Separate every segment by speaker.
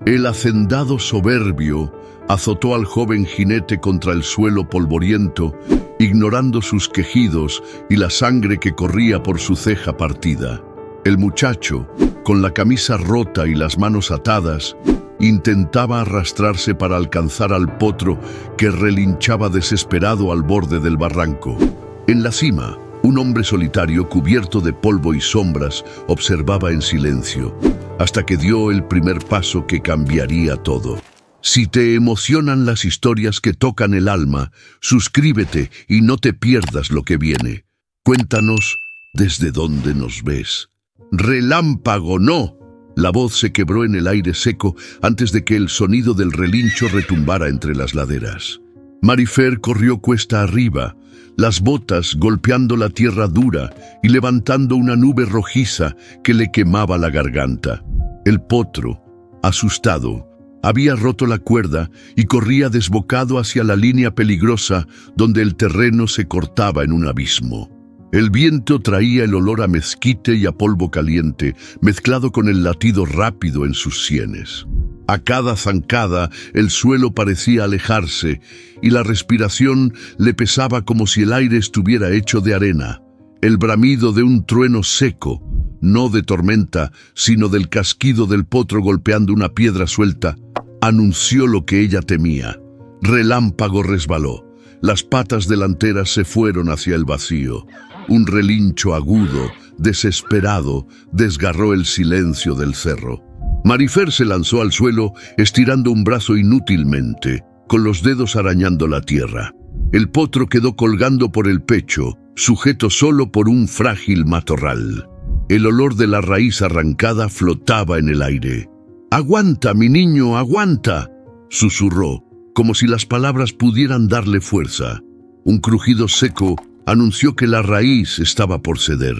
Speaker 1: El hacendado soberbio azotó al joven jinete contra el suelo polvoriento, ignorando sus quejidos y la sangre que corría por su ceja partida. El muchacho, con la camisa rota y las manos atadas, intentaba arrastrarse para alcanzar al potro que relinchaba desesperado al borde del barranco. En la cima, un hombre solitario cubierto de polvo y sombras observaba en silencio, hasta que dio el primer paso que cambiaría todo. Si te emocionan las historias que tocan el alma, suscríbete y no te pierdas lo que viene. Cuéntanos desde dónde nos ves. ¡Relámpago, no! La voz se quebró en el aire seco antes de que el sonido del relincho retumbara entre las laderas. Marifer corrió cuesta arriba, las botas golpeando la tierra dura y levantando una nube rojiza que le quemaba la garganta. El potro, asustado, había roto la cuerda y corría desbocado hacia la línea peligrosa donde el terreno se cortaba en un abismo. El viento traía el olor a mezquite y a polvo caliente, mezclado con el latido rápido en sus sienes. A cada zancada el suelo parecía alejarse y la respiración le pesaba como si el aire estuviera hecho de arena. El bramido de un trueno seco, no de tormenta, sino del casquido del potro golpeando una piedra suelta, anunció lo que ella temía. Relámpago resbaló. Las patas delanteras se fueron hacia el vacío. Un relincho agudo, desesperado, desgarró el silencio del cerro. Marifer se lanzó al suelo, estirando un brazo inútilmente, con los dedos arañando la tierra. El potro quedó colgando por el pecho, sujeto solo por un frágil matorral. El olor de la raíz arrancada flotaba en el aire. «¡Aguanta, mi niño, aguanta!», susurró, como si las palabras pudieran darle fuerza. Un crujido seco anunció que la raíz estaba por ceder.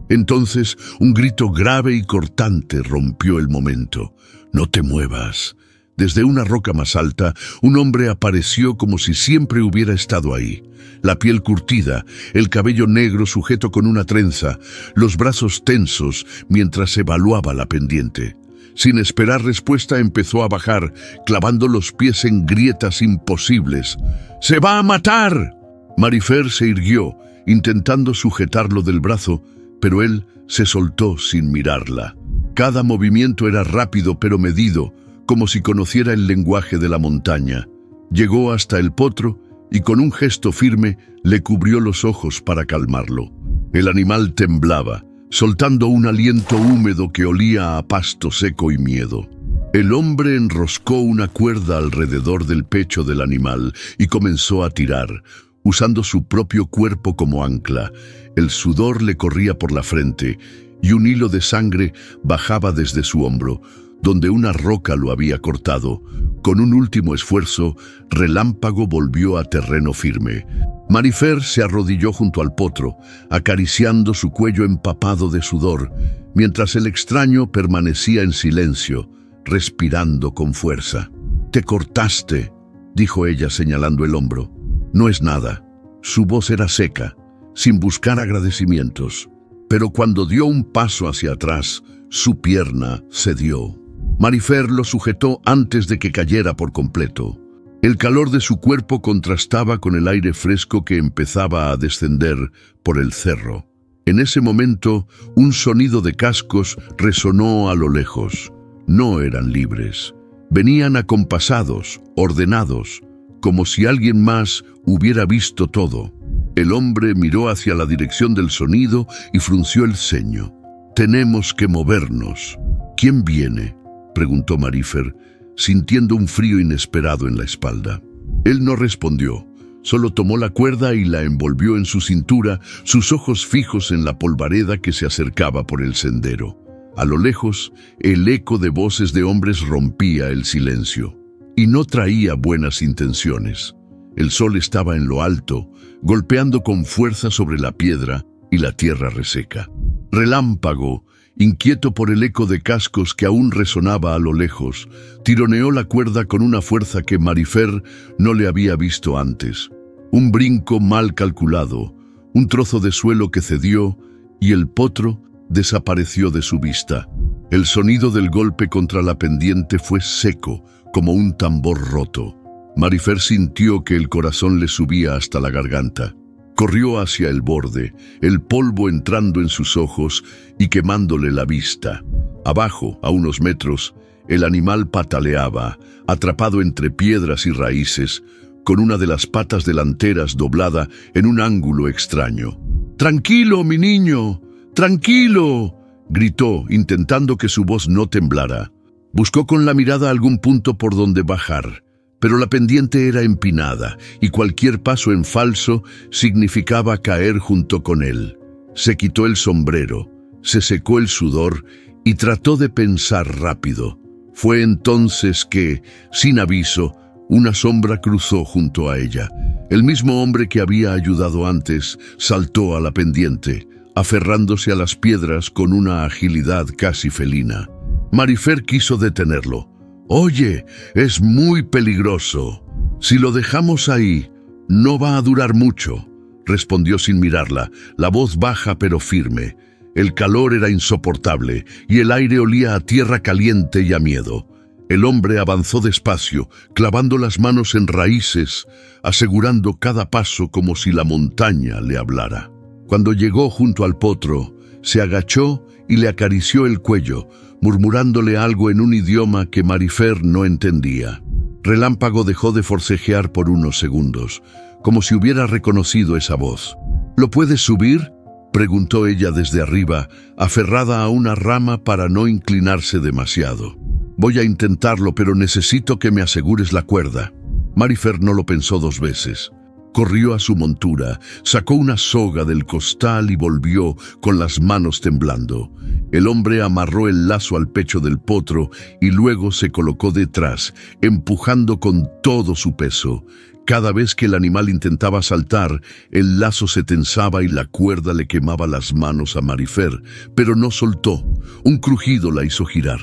Speaker 1: Entonces, un grito grave y cortante rompió el momento. «¡No te muevas!». Desde una roca más alta, un hombre apareció como si siempre hubiera estado ahí. La piel curtida, el cabello negro sujeto con una trenza, los brazos tensos mientras evaluaba la pendiente. Sin esperar respuesta empezó a bajar, clavando los pies en grietas imposibles. «¡Se va a matar!». Marifer se irguió, intentando sujetarlo del brazo, pero él se soltó sin mirarla. Cada movimiento era rápido pero medido, como si conociera el lenguaje de la montaña. Llegó hasta el potro y con un gesto firme le cubrió los ojos para calmarlo. El animal temblaba, soltando un aliento húmedo que olía a pasto seco y miedo. El hombre enroscó una cuerda alrededor del pecho del animal y comenzó a tirar, usando su propio cuerpo como ancla. El sudor le corría por la frente y un hilo de sangre bajaba desde su hombro, donde una roca lo había cortado. Con un último esfuerzo, Relámpago volvió a terreno firme. Marifer se arrodilló junto al potro, acariciando su cuello empapado de sudor, mientras el extraño permanecía en silencio, respirando con fuerza. «Te cortaste», dijo ella señalando el hombro. «No es nada». Su voz era seca, sin buscar agradecimientos. Pero cuando dio un paso hacia atrás, su pierna cedió. Marifer lo sujetó antes de que cayera por completo. El calor de su cuerpo contrastaba con el aire fresco que empezaba a descender por el cerro. En ese momento, un sonido de cascos resonó a lo lejos. No eran libres. Venían acompasados, ordenados, como si alguien más hubiera visto todo. El hombre miró hacia la dirección del sonido y frunció el ceño. «Tenemos que movernos». «¿Quién viene?», preguntó Marifer, sintiendo un frío inesperado en la espalda. Él no respondió, solo tomó la cuerda y la envolvió en su cintura, sus ojos fijos en la polvareda que se acercaba por el sendero. A lo lejos, el eco de voces de hombres rompía el silencio. Y no traía buenas intenciones. El sol estaba en lo alto, golpeando con fuerza sobre la piedra y la tierra reseca. Relámpago, inquieto por el eco de cascos que aún resonaba a lo lejos, tironeó la cuerda con una fuerza que Marifer no le había visto antes. Un brinco mal calculado, un trozo de suelo que cedió y el potro desapareció de su vista. El sonido del golpe contra la pendiente fue seco, como un tambor roto. Marifer sintió que el corazón le subía hasta la garganta. Corrió hacia el borde, el polvo entrando en sus ojos y quemándole la vista. Abajo, a unos metros, el animal pataleaba, atrapado entre piedras y raíces, con una de las patas delanteras doblada en un ángulo extraño. «¡Tranquilo, mi niño! ¡Tranquilo!», gritó, intentando que su voz no temblara. Buscó con la mirada algún punto por donde bajar, pero la pendiente era empinada y cualquier paso en falso significaba caer junto con él. Se quitó el sombrero, se secó el sudor y trató de pensar rápido. Fue entonces que, sin aviso, una sombra cruzó junto a ella. El mismo hombre que había ayudado antes saltó a la pendiente, aferrándose a las piedras con una agilidad casi felina. Marifer quiso detenerlo. «Oye, es muy peligroso. Si lo dejamos ahí, no va a durar mucho», respondió sin mirarla, la voz baja pero firme. El calor era insoportable y el aire olía a tierra caliente y a miedo. El hombre avanzó despacio, clavando las manos en raíces, asegurando cada paso como si la montaña le hablara. Cuando llegó junto al potro, se agachó y le acarició el cuello, murmurándole algo en un idioma que Marifer no entendía. Relámpago dejó de forcejear por unos segundos, como si hubiera reconocido esa voz. «¿Lo puedes subir?», preguntó ella desde arriba, aferrada a una rama para no inclinarse demasiado. «Voy a intentarlo, pero necesito que me asegures la cuerda». Marifer no lo pensó dos veces. Corrió a su montura, sacó una soga del costal y volvió con las manos temblando. El hombre amarró el lazo al pecho del potro y luego se colocó detrás, empujando con todo su peso. Cada vez que el animal intentaba saltar, el lazo se tensaba y la cuerda le quemaba las manos a Marifer, pero no soltó. Un crujido la hizo girar.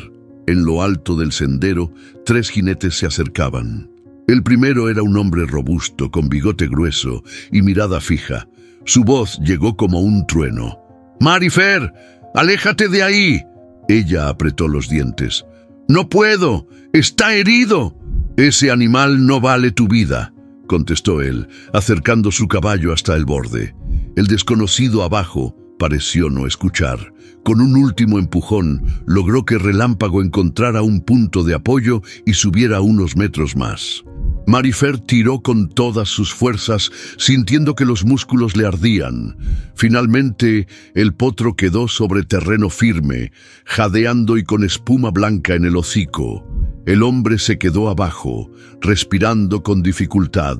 Speaker 1: En lo alto del sendero, 3 jinetes se acercaban. El primero era un hombre robusto, con bigote grueso y mirada fija. Su voz llegó como un trueno. «¡Marifer! ¡Aléjate de ahí!». Ella apretó los dientes. «¡No puedo! ¡Está herido!». «Ese animal no vale tu vida», contestó él, acercando su caballo hasta el borde. El desconocido abajo pareció no escuchar. Con un último empujón, logró que Relámpago encontrara un punto de apoyo y subiera unos metros más. Marifer tiró con todas sus fuerzas, sintiendo que los músculos le ardían. Finalmente, el potro quedó sobre terreno firme, jadeando y con espuma blanca en el hocico. El hombre se quedó abajo, respirando con dificultad,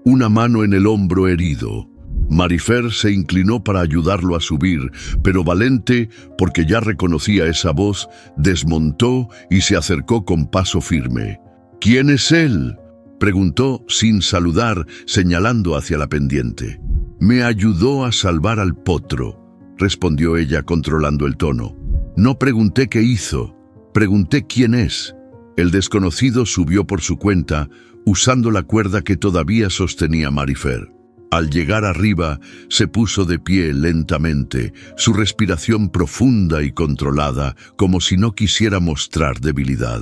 Speaker 1: una mano en el hombro herido. Marifer se inclinó para ayudarlo a subir, pero Valente, porque ya reconocía esa voz, desmontó y se acercó con paso firme. «¿Quién es él?», preguntó sin saludar, señalando hacia la pendiente. «Me ayudó a salvar al potro», respondió ella controlando el tono. «No pregunté qué hizo, pregunté quién es». El desconocido subió por su cuenta, usando la cuerda que todavía sostenía Marifer. Al llegar arriba, se puso de pie lentamente, su respiración profunda y controlada, como si no quisiera mostrar debilidad.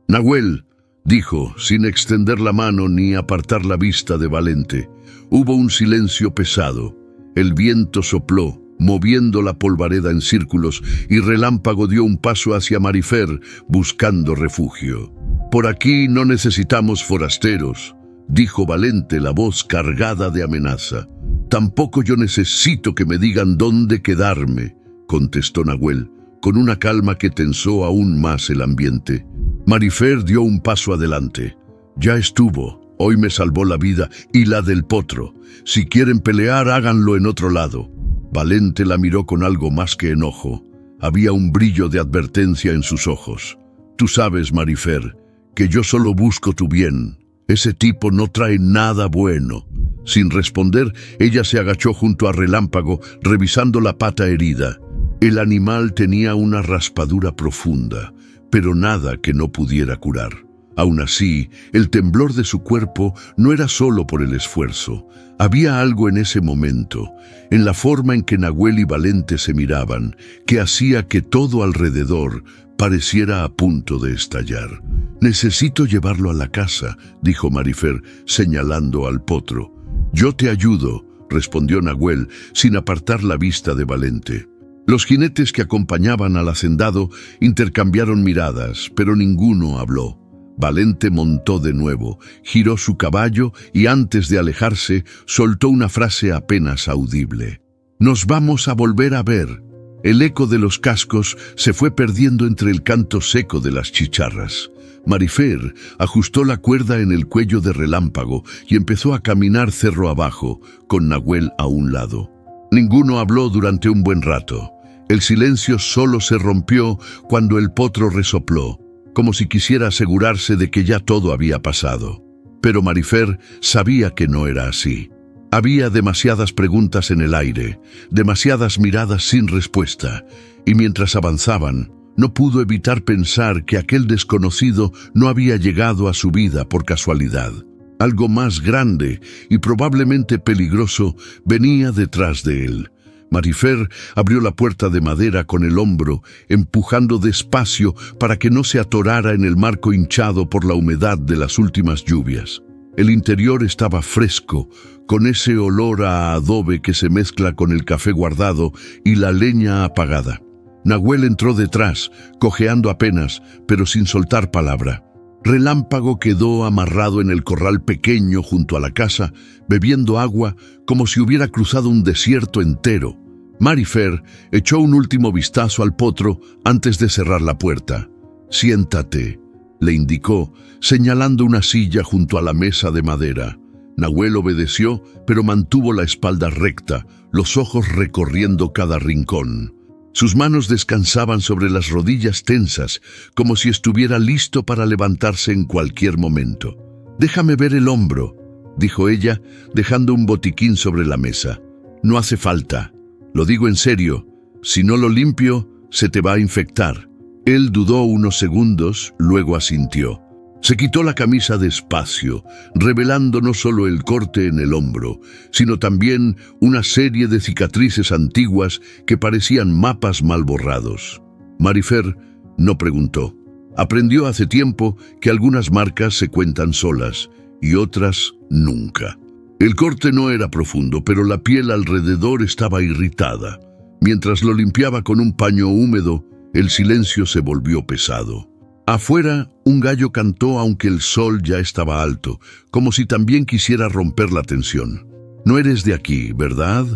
Speaker 1: «Nahuel», dijo, sin extender la mano ni apartar la vista de Valente. Hubo un silencio pesado. El viento sopló, moviendo la polvareda en círculos, y Relámpago dio un paso hacia Marifer, buscando refugio. «Por aquí no necesitamos forasteros», dijo Valente, la voz cargada de amenaza. «Tampoco yo necesito que me digan dónde quedarme», contestó Nahuel, con una calma que tensó aún más el ambiente. Marifer dio un paso adelante. «Ya estuvo, hoy me salvó la vida y la del potro. Si quieren pelear, háganlo en otro lado». Valente la miró con algo más que enojo. Había un brillo de advertencia en sus ojos. «Tú sabes, Marifer, que yo solo busco tu bien. Ese tipo no trae nada bueno». Sin responder, ella se agachó junto a Relámpago, revisando la pata herida. El animal tenía una raspadura profunda, pero nada que no pudiera curar. Aún así, el temblor de su cuerpo no era solo por el esfuerzo. Había algo en ese momento, en la forma en que Nahuel y Valente se miraban, que hacía que todo alrededor pareciera a punto de estallar. «Necesito llevarlo a la casa», dijo Marifer, señalando al potro. «Yo te ayudo», respondió Nahuel, sin apartar la vista de Valente. Los jinetes que acompañaban al hacendado intercambiaron miradas, pero ninguno habló. Valente montó de nuevo, giró su caballo y antes de alejarse, soltó una frase apenas audible. «Nos vamos a volver a ver». El eco de los cascos se fue perdiendo entre el canto seco de las chicharras. Marifer ajustó la cuerda en el cuello de Relámpago y empezó a caminar cerro abajo, con Nahuel a un lado. Ninguno habló durante un buen rato. El silencio solo se rompió cuando el potro resopló, como si quisiera asegurarse de que ya todo había pasado. Pero Marifer sabía que no era así. Había demasiadas preguntas en el aire, demasiadas miradas sin respuesta, y mientras avanzaban, no pudo evitar pensar que aquel desconocido no había llegado a su vida por casualidad. Algo más grande y probablemente peligroso venía detrás de él. Marifer abrió la puerta de madera con el hombro, empujando despacio para que no se atorara en el marco hinchado por la humedad de las últimas lluvias. El interior estaba fresco, con ese olor a adobe que se mezcla con el café guardado y la leña apagada. Nahuel entró detrás, cojeando apenas, pero sin soltar palabra. Relámpago quedó amarrado en el corral pequeño junto a la casa, bebiendo agua como si hubiera cruzado un desierto entero. Marifer echó un último vistazo al potro antes de cerrar la puerta. «Siéntate», le indicó, señalando una silla junto a la mesa de madera. Nahuel obedeció, pero mantuvo la espalda recta, los ojos recorriendo cada rincón. Sus manos descansaban sobre las rodillas tensas, como si estuviera listo para levantarse en cualquier momento. «Déjame ver el hombro», dijo ella, dejando un botiquín sobre la mesa. «No hace falta. Lo digo en serio. Si no lo limpio, se te va a infectar». Él dudó unos segundos, luego asintió. Se quitó la camisa despacio, revelando no solo el corte en el hombro, sino también una serie de cicatrices antiguas que parecían mapas mal borrados. Marifer no preguntó. Aprendió hace tiempo que algunas marcas se cuentan solas y otras nunca. El corte no era profundo, pero la piel alrededor estaba irritada. Mientras lo limpiaba con un paño húmedo, el silencio se volvió pesado. Afuera, un gallo cantó aunque el sol ya estaba alto, como si también quisiera romper la tensión. «No eres de aquí, ¿verdad?»,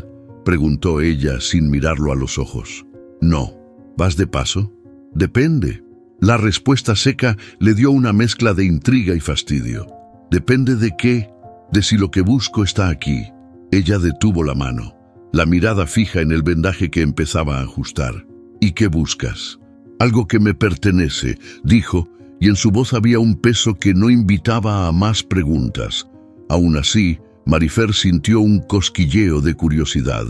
Speaker 1: preguntó ella sin mirarlo a los ojos. «No. ¿Vas de paso?». «Depende». La respuesta seca le dio una mezcla de intriga y fastidio. «¿Depende de qué?». «De si lo que busco está aquí». Ella detuvo la mano, la mirada fija en el vendaje que empezaba a ajustar. «¿Y qué buscas?». «Algo que me pertenece», dijo, y en su voz había un peso que no invitaba a más preguntas. Aún así, Marifer sintió un cosquilleo de curiosidad.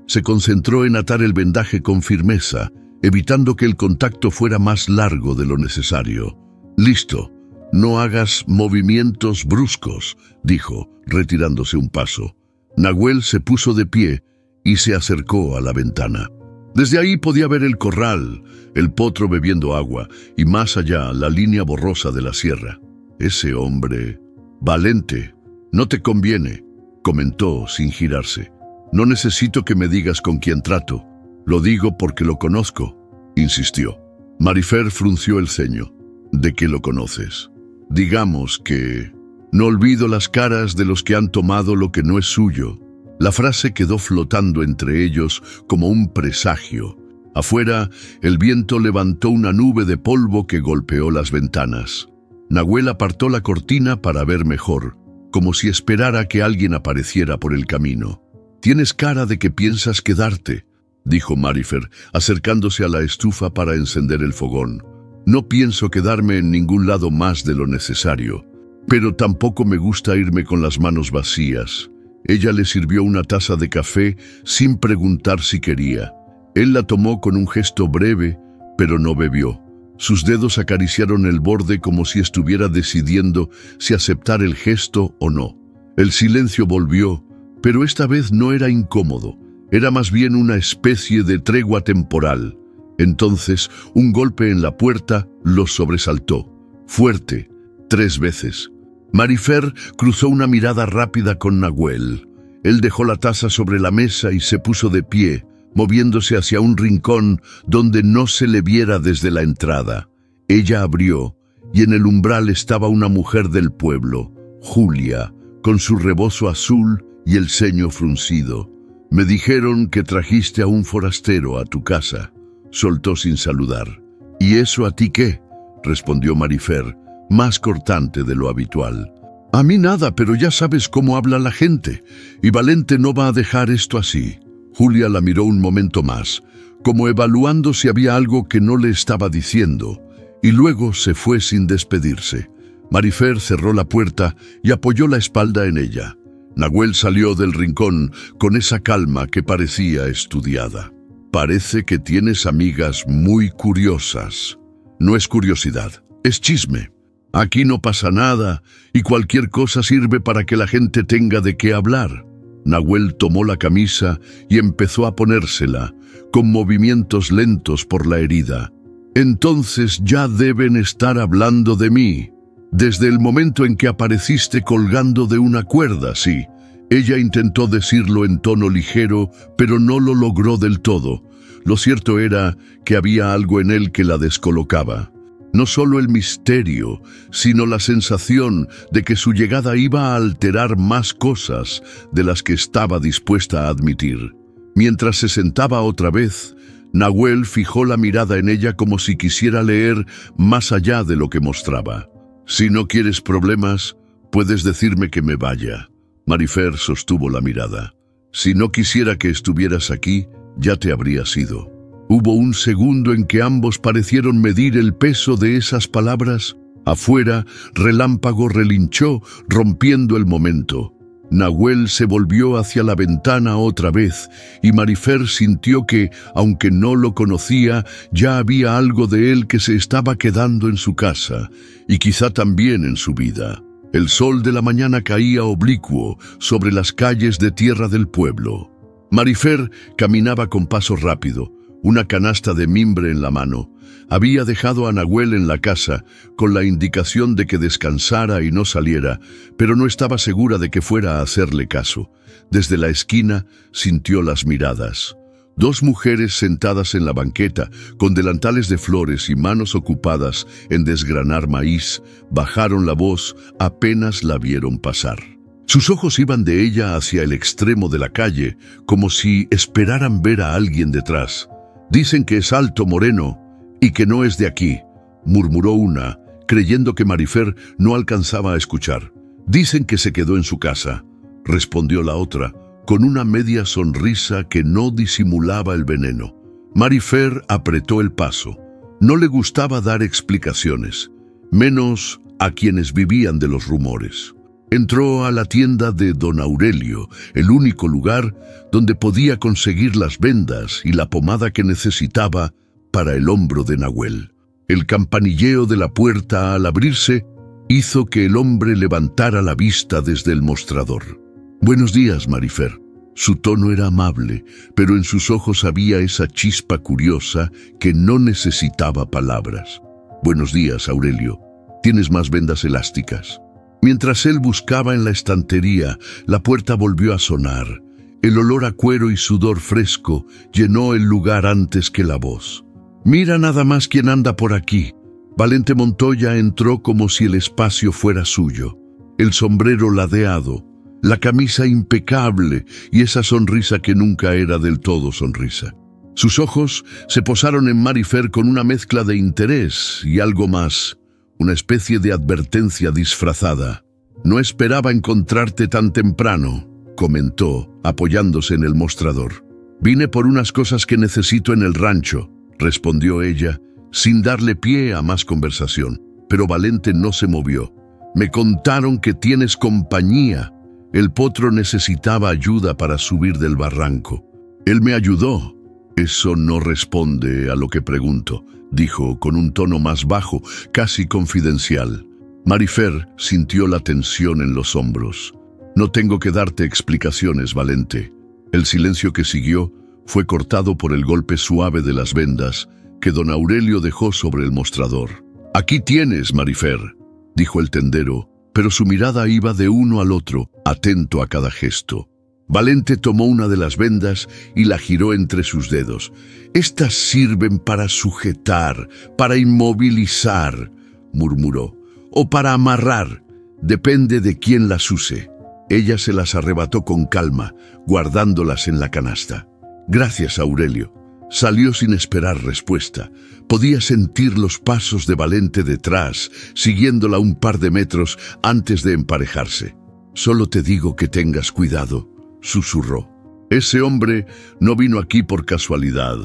Speaker 1: Se concentró en atar el vendaje con firmeza, evitando que el contacto fuera más largo de lo necesario. «Listo, no hagas movimientos bruscos», dijo, retirándose un paso. Nahuel se puso de pie y se acercó a la ventana. Desde ahí podía ver el corral, el potro bebiendo agua y más allá la línea borrosa de la sierra. «Ese hombre... Valente, no te conviene», comentó sin girarse. «No necesito que me digas con quién trato. Lo digo porque lo conozco», insistió. Marifer frunció el ceño. «¿De qué lo conoces?». «Digamos que... no olvido las caras de los que han tomado lo que no es suyo». La frase quedó flotando entre ellos como un presagio. Afuera, el viento levantó una nube de polvo que golpeó las ventanas. Nahuel apartó la cortina para ver mejor, como si esperara que alguien apareciera por el camino. «Tienes cara de que piensas quedarte», dijo Marifer, acercándose a la estufa para encender el fogón. «No pienso quedarme en ningún lado más de lo necesario, pero tampoco me gusta irme con las manos vacías». Ella le sirvió una taza de café sin preguntar si quería. Él la tomó con un gesto breve, pero no bebió. Sus dedos acariciaron el borde como si estuviera decidiendo si aceptar el gesto o no. El silencio volvió, pero esta vez no era incómodo. Era más bien una especie de tregua temporal. Entonces, un golpe en la puerta los sobresaltó. Fuerte, 3 veces. Marifer cruzó una mirada rápida con Nahuel. Él dejó la taza sobre la mesa y se puso de pie, moviéndose hacia un rincón donde no se le viera desde la entrada. Ella abrió, y en el umbral estaba una mujer del pueblo, Julia, con su rebozo azul y el ceño fruncido. «Me dijeron que trajiste a un forastero a tu casa», soltó sin saludar. «¿Y eso a ti qué?», respondió Marifer, más cortante de lo habitual. «A mí nada, pero ya sabes cómo habla la gente, y Valente no va a dejar esto así». Julia la miró un momento más, como evaluando si había algo que no le estaba diciendo, y luego se fue sin despedirse. Marifer cerró la puerta y apoyó la espalda en ella. Nahuel salió del rincón con esa calma que parecía estudiada. «Parece que tienes amigas muy curiosas». «No es curiosidad, es chisme. Aquí no pasa nada y cualquier cosa sirve para que la gente tenga de qué hablar». Nahuel tomó la camisa y empezó a ponérsela, con movimientos lentos por la herida. «Entonces ya deben estar hablando de mí. Desde el momento en que apareciste colgando de una cuerda, sí». Ella intentó decirlo en tono ligero, pero no lo logró del todo. Lo cierto era que había algo en él que la descolocaba. No solo el misterio, sino la sensación de que su llegada iba a alterar más cosas de las que estaba dispuesta a admitir. Mientras se sentaba otra vez, Nahuel fijó la mirada en ella como si quisiera leer más allá de lo que mostraba. «Si no quieres problemas, puedes decirme que me vaya». Marifer sostuvo la mirada. «Si no quisiera que estuvieras aquí, ya te habrías ido». Hubo un segundo en que ambos parecieron medir el peso de esas palabras. Afuera, Relámpago relinchó, rompiendo el momento. Nahuel se volvió hacia la ventana otra vez, y Marifer sintió que, aunque no lo conocía, ya había algo de él que se estaba quedando en su casa, y quizá también en su vida. El sol de la mañana caía oblicuo sobre las calles de tierra del pueblo. Marifer caminaba con paso rápido, una canasta de mimbre en la mano. Había dejado a Nahuel en la casa, con la indicación de que descansara y no saliera, pero no estaba segura de que fuera a hacerle caso. Desde la esquina sintió las miradas. 2 mujeres sentadas en la banqueta, con delantales de flores y manos ocupadas en desgranar maíz, bajaron la voz apenas la vieron pasar. Sus ojos iban de ella hacia el extremo de la calle, como si esperaran ver a alguien detrás. «Dicen que es alto, moreno, y que no es de aquí», murmuró una, creyendo que Marifer no alcanzaba a escuchar. «Dicen que se quedó en su casa», respondió la otra, con una media sonrisa que no disimulaba el veneno. Marifer apretó el paso. No le gustaba dar explicaciones, menos a quienes vivían de los rumores. Entró a la tienda de don Aurelio, el único lugar donde podía conseguir las vendas y la pomada que necesitaba para el hombro de Nahuel. El campanilleo de la puerta al abrirse hizo que el hombre levantara la vista desde el mostrador. «Buenos días, Marifer». Su tono era amable, pero en sus ojos había esa chispa curiosa que no necesitaba palabras. «Buenos días, Aurelio. ¿Tienes más vendas elásticas?». Mientras él buscaba en la estantería, la puerta volvió a sonar. El olor a cuero y sudor fresco llenó el lugar antes que la voz. «Mira nada más quién anda por aquí». Valente Montoya entró como si el espacio fuera suyo. El sombrero ladeado, la camisa impecable y esa sonrisa que nunca era del todo sonrisa. Sus ojos se posaron en Marifer con una mezcla de interés y algo más, una especie de advertencia disfrazada. «No esperaba encontrarte tan temprano», comentó, apoyándose en el mostrador. «Vine por unas cosas que necesito en el rancho», respondió ella, sin darle pie a más conversación. Pero Valente no se movió. «Me contaron que tienes compañía. El potro necesitaba ayuda para subir del barranco». «Él me ayudó». «Eso no responde a lo que pregunto», dijo con un tono más bajo, casi confidencial. Marifer sintió la tensión en los hombros. «No tengo que darte explicaciones, Valente». El silencio que siguió fue cortado por el golpe suave de las vendas que don Aurelio dejó sobre el mostrador. «Aquí tienes, Marifer», dijo el tendero, pero su mirada iba de uno al otro, atento a cada gesto. Valente tomó una de las vendas y la giró entre sus dedos. «Estas sirven para sujetar, para inmovilizar», murmuró, «o para amarrar, depende de quién las use». Ella se las arrebató con calma, guardándolas en la canasta. «Gracias, Aurelio». Salió sin esperar respuesta. Podía sentir los pasos de Valente detrás, siguiéndola un par de metros antes de emparejarse. «Solo te digo que tengas cuidado», susurró. «Ese hombre no vino aquí por casualidad».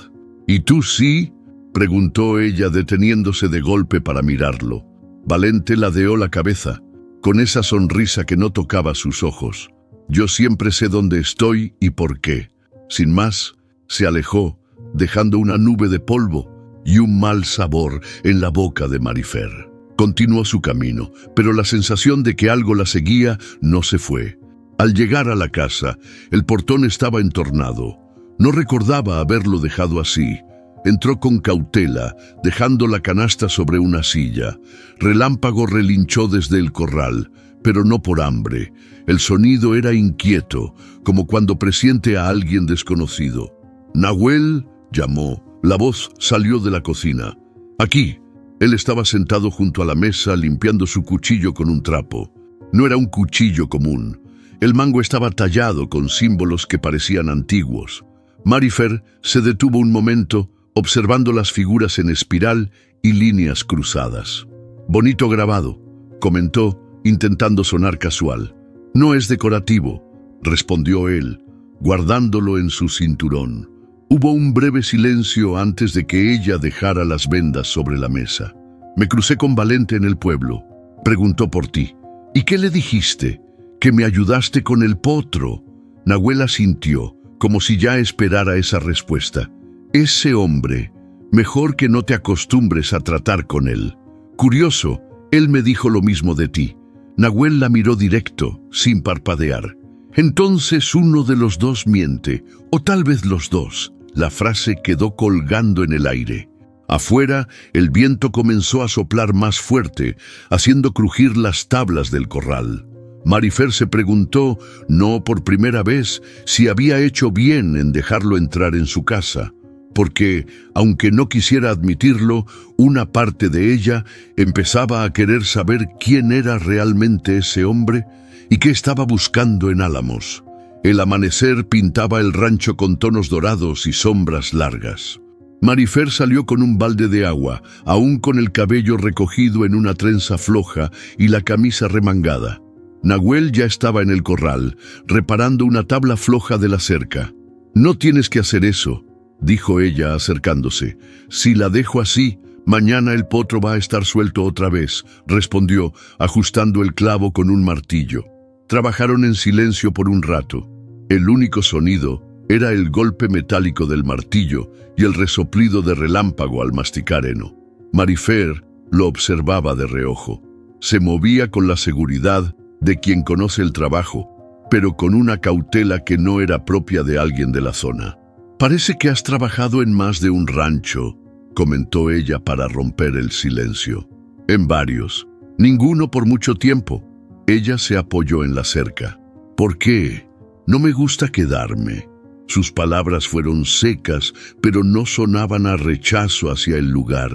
Speaker 1: «¿Y tú sí?», preguntó ella, deteniéndose de golpe para mirarlo. Valente ladeó la cabeza, con esa sonrisa que no tocaba sus ojos. «Yo siempre sé dónde estoy y por qué». Sin más, se alejó, dejando una nube de polvo y un mal sabor en la boca de Marifer. Continuó su camino, pero la sensación de que algo la seguía no se fue. Al llegar a la casa, el portón estaba entornado. No recordaba haberlo dejado así. Entró con cautela, dejando la canasta sobre una silla. Relámpago relinchó desde el corral, pero no por hambre. El sonido era inquieto, como cuando presiente a alguien desconocido. «Nahuel», llamó. La voz salió de la cocina. «Aquí». Él estaba sentado junto a la mesa, limpiando su cuchillo con un trapo. No era un cuchillo común. El mango estaba tallado con símbolos que parecían antiguos. Marifer se detuvo un momento, observando las figuras en espiral y líneas cruzadas. «Bonito grabado», comentó, intentando sonar casual. «No es decorativo», respondió él, guardándolo en su cinturón. Hubo un breve silencio antes de que ella dejara las vendas sobre la mesa. «Me crucé con Valente en el pueblo. Preguntó por ti. ¿Y qué le dijiste? ¿Que me ayudaste con el potro?» Nahuel asintió, como si ya esperara esa respuesta. «Ese hombre, mejor que no te acostumbres a tratar con él. Curioso, él me dijo lo mismo de ti». Nahuel la miró directo, sin parpadear. «Entonces uno de los dos miente, o tal vez los dos». La frase quedó colgando en el aire. Afuera, el viento comenzó a soplar más fuerte, haciendo crujir las tablas del corral. Marifer se preguntó, no por primera vez, si había hecho bien en dejarlo entrar en su casa, porque, aunque no quisiera admitirlo, una parte de ella empezaba a querer saber quién era realmente ese hombre y qué estaba buscando en Álamos. El amanecer pintaba el rancho con tonos dorados y sombras largas. Marifer salió con un balde de agua, aún con el cabello recogido en una trenza floja y la camisa remangada. Nahuel ya estaba en el corral, reparando una tabla floja de la cerca. «No tienes que hacer eso», dijo ella acercándose. «Si la dejo así, mañana el potro va a estar suelto otra vez», respondió, ajustando el clavo con un martillo. Trabajaron en silencio por un rato. El único sonido era el golpe metálico del martillo y el resoplido de Relámpago al masticar heno. Marifer lo observaba de reojo. Se movía con la seguridad de quien conoce el trabajo, pero con una cautela que no era propia de alguien de la zona. «Parece que has trabajado en más de un rancho», comentó ella para romper el silencio. «En varios. Ninguno por mucho tiempo». Ella se apoyó en la cerca. «¿Por qué? No me gusta quedarme». Sus palabras fueron secas, pero no sonaban a rechazo hacia el lugar,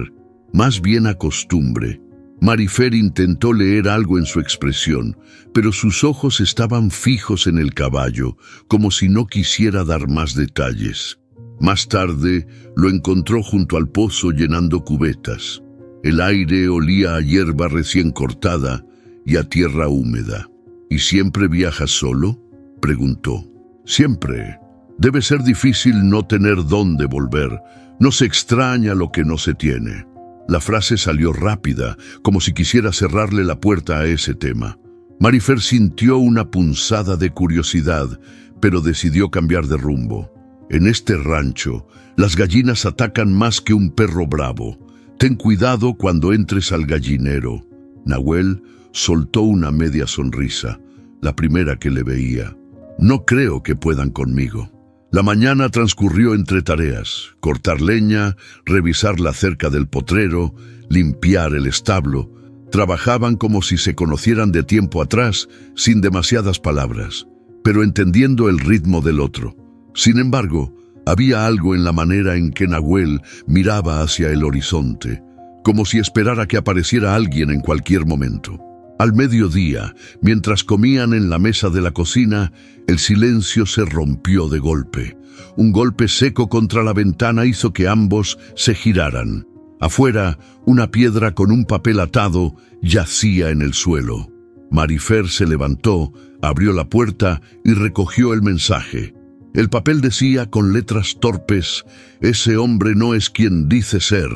Speaker 1: más bien a costumbre. Marifer intentó leer algo en su expresión, pero sus ojos estaban fijos en el caballo, como si no quisiera dar más detalles. Más tarde, lo encontró junto al pozo llenando cubetas. El aire olía a hierba recién cortada y a tierra húmeda. «¿Y siempre viajas solo?», preguntó. «Siempre. Debe ser difícil no tener dónde volver. No se extraña lo que no se tiene». La frase salió rápida, como si quisiera cerrarle la puerta a ese tema. Marifer sintió una punzada de curiosidad, pero decidió cambiar de rumbo. «En este rancho, las gallinas atacan más que un perro bravo. Ten cuidado cuando entres al gallinero». Nahuel soltó una media sonrisa, la primera que le veía. «No creo que puedan conmigo». La mañana transcurrió entre tareas: cortar leña, revisar la cerca del potrero, limpiar el establo. Trabajaban como si se conocieran de tiempo atrás, sin demasiadas palabras, pero entendiendo el ritmo del otro. Sin embargo, había algo en la manera en que Nahuel miraba hacia el horizonte, como si esperara que apareciera alguien en cualquier momento. Al mediodía, mientras comían en la mesa de la cocina, el silencio se rompió de golpe. Un golpe seco contra la ventana hizo que ambos se giraran. Afuera, una piedra con un papel atado yacía en el suelo. Marifer se levantó, abrió la puerta y recogió el mensaje. El papel decía con letras torpes: «Ese hombre no es quien dice ser.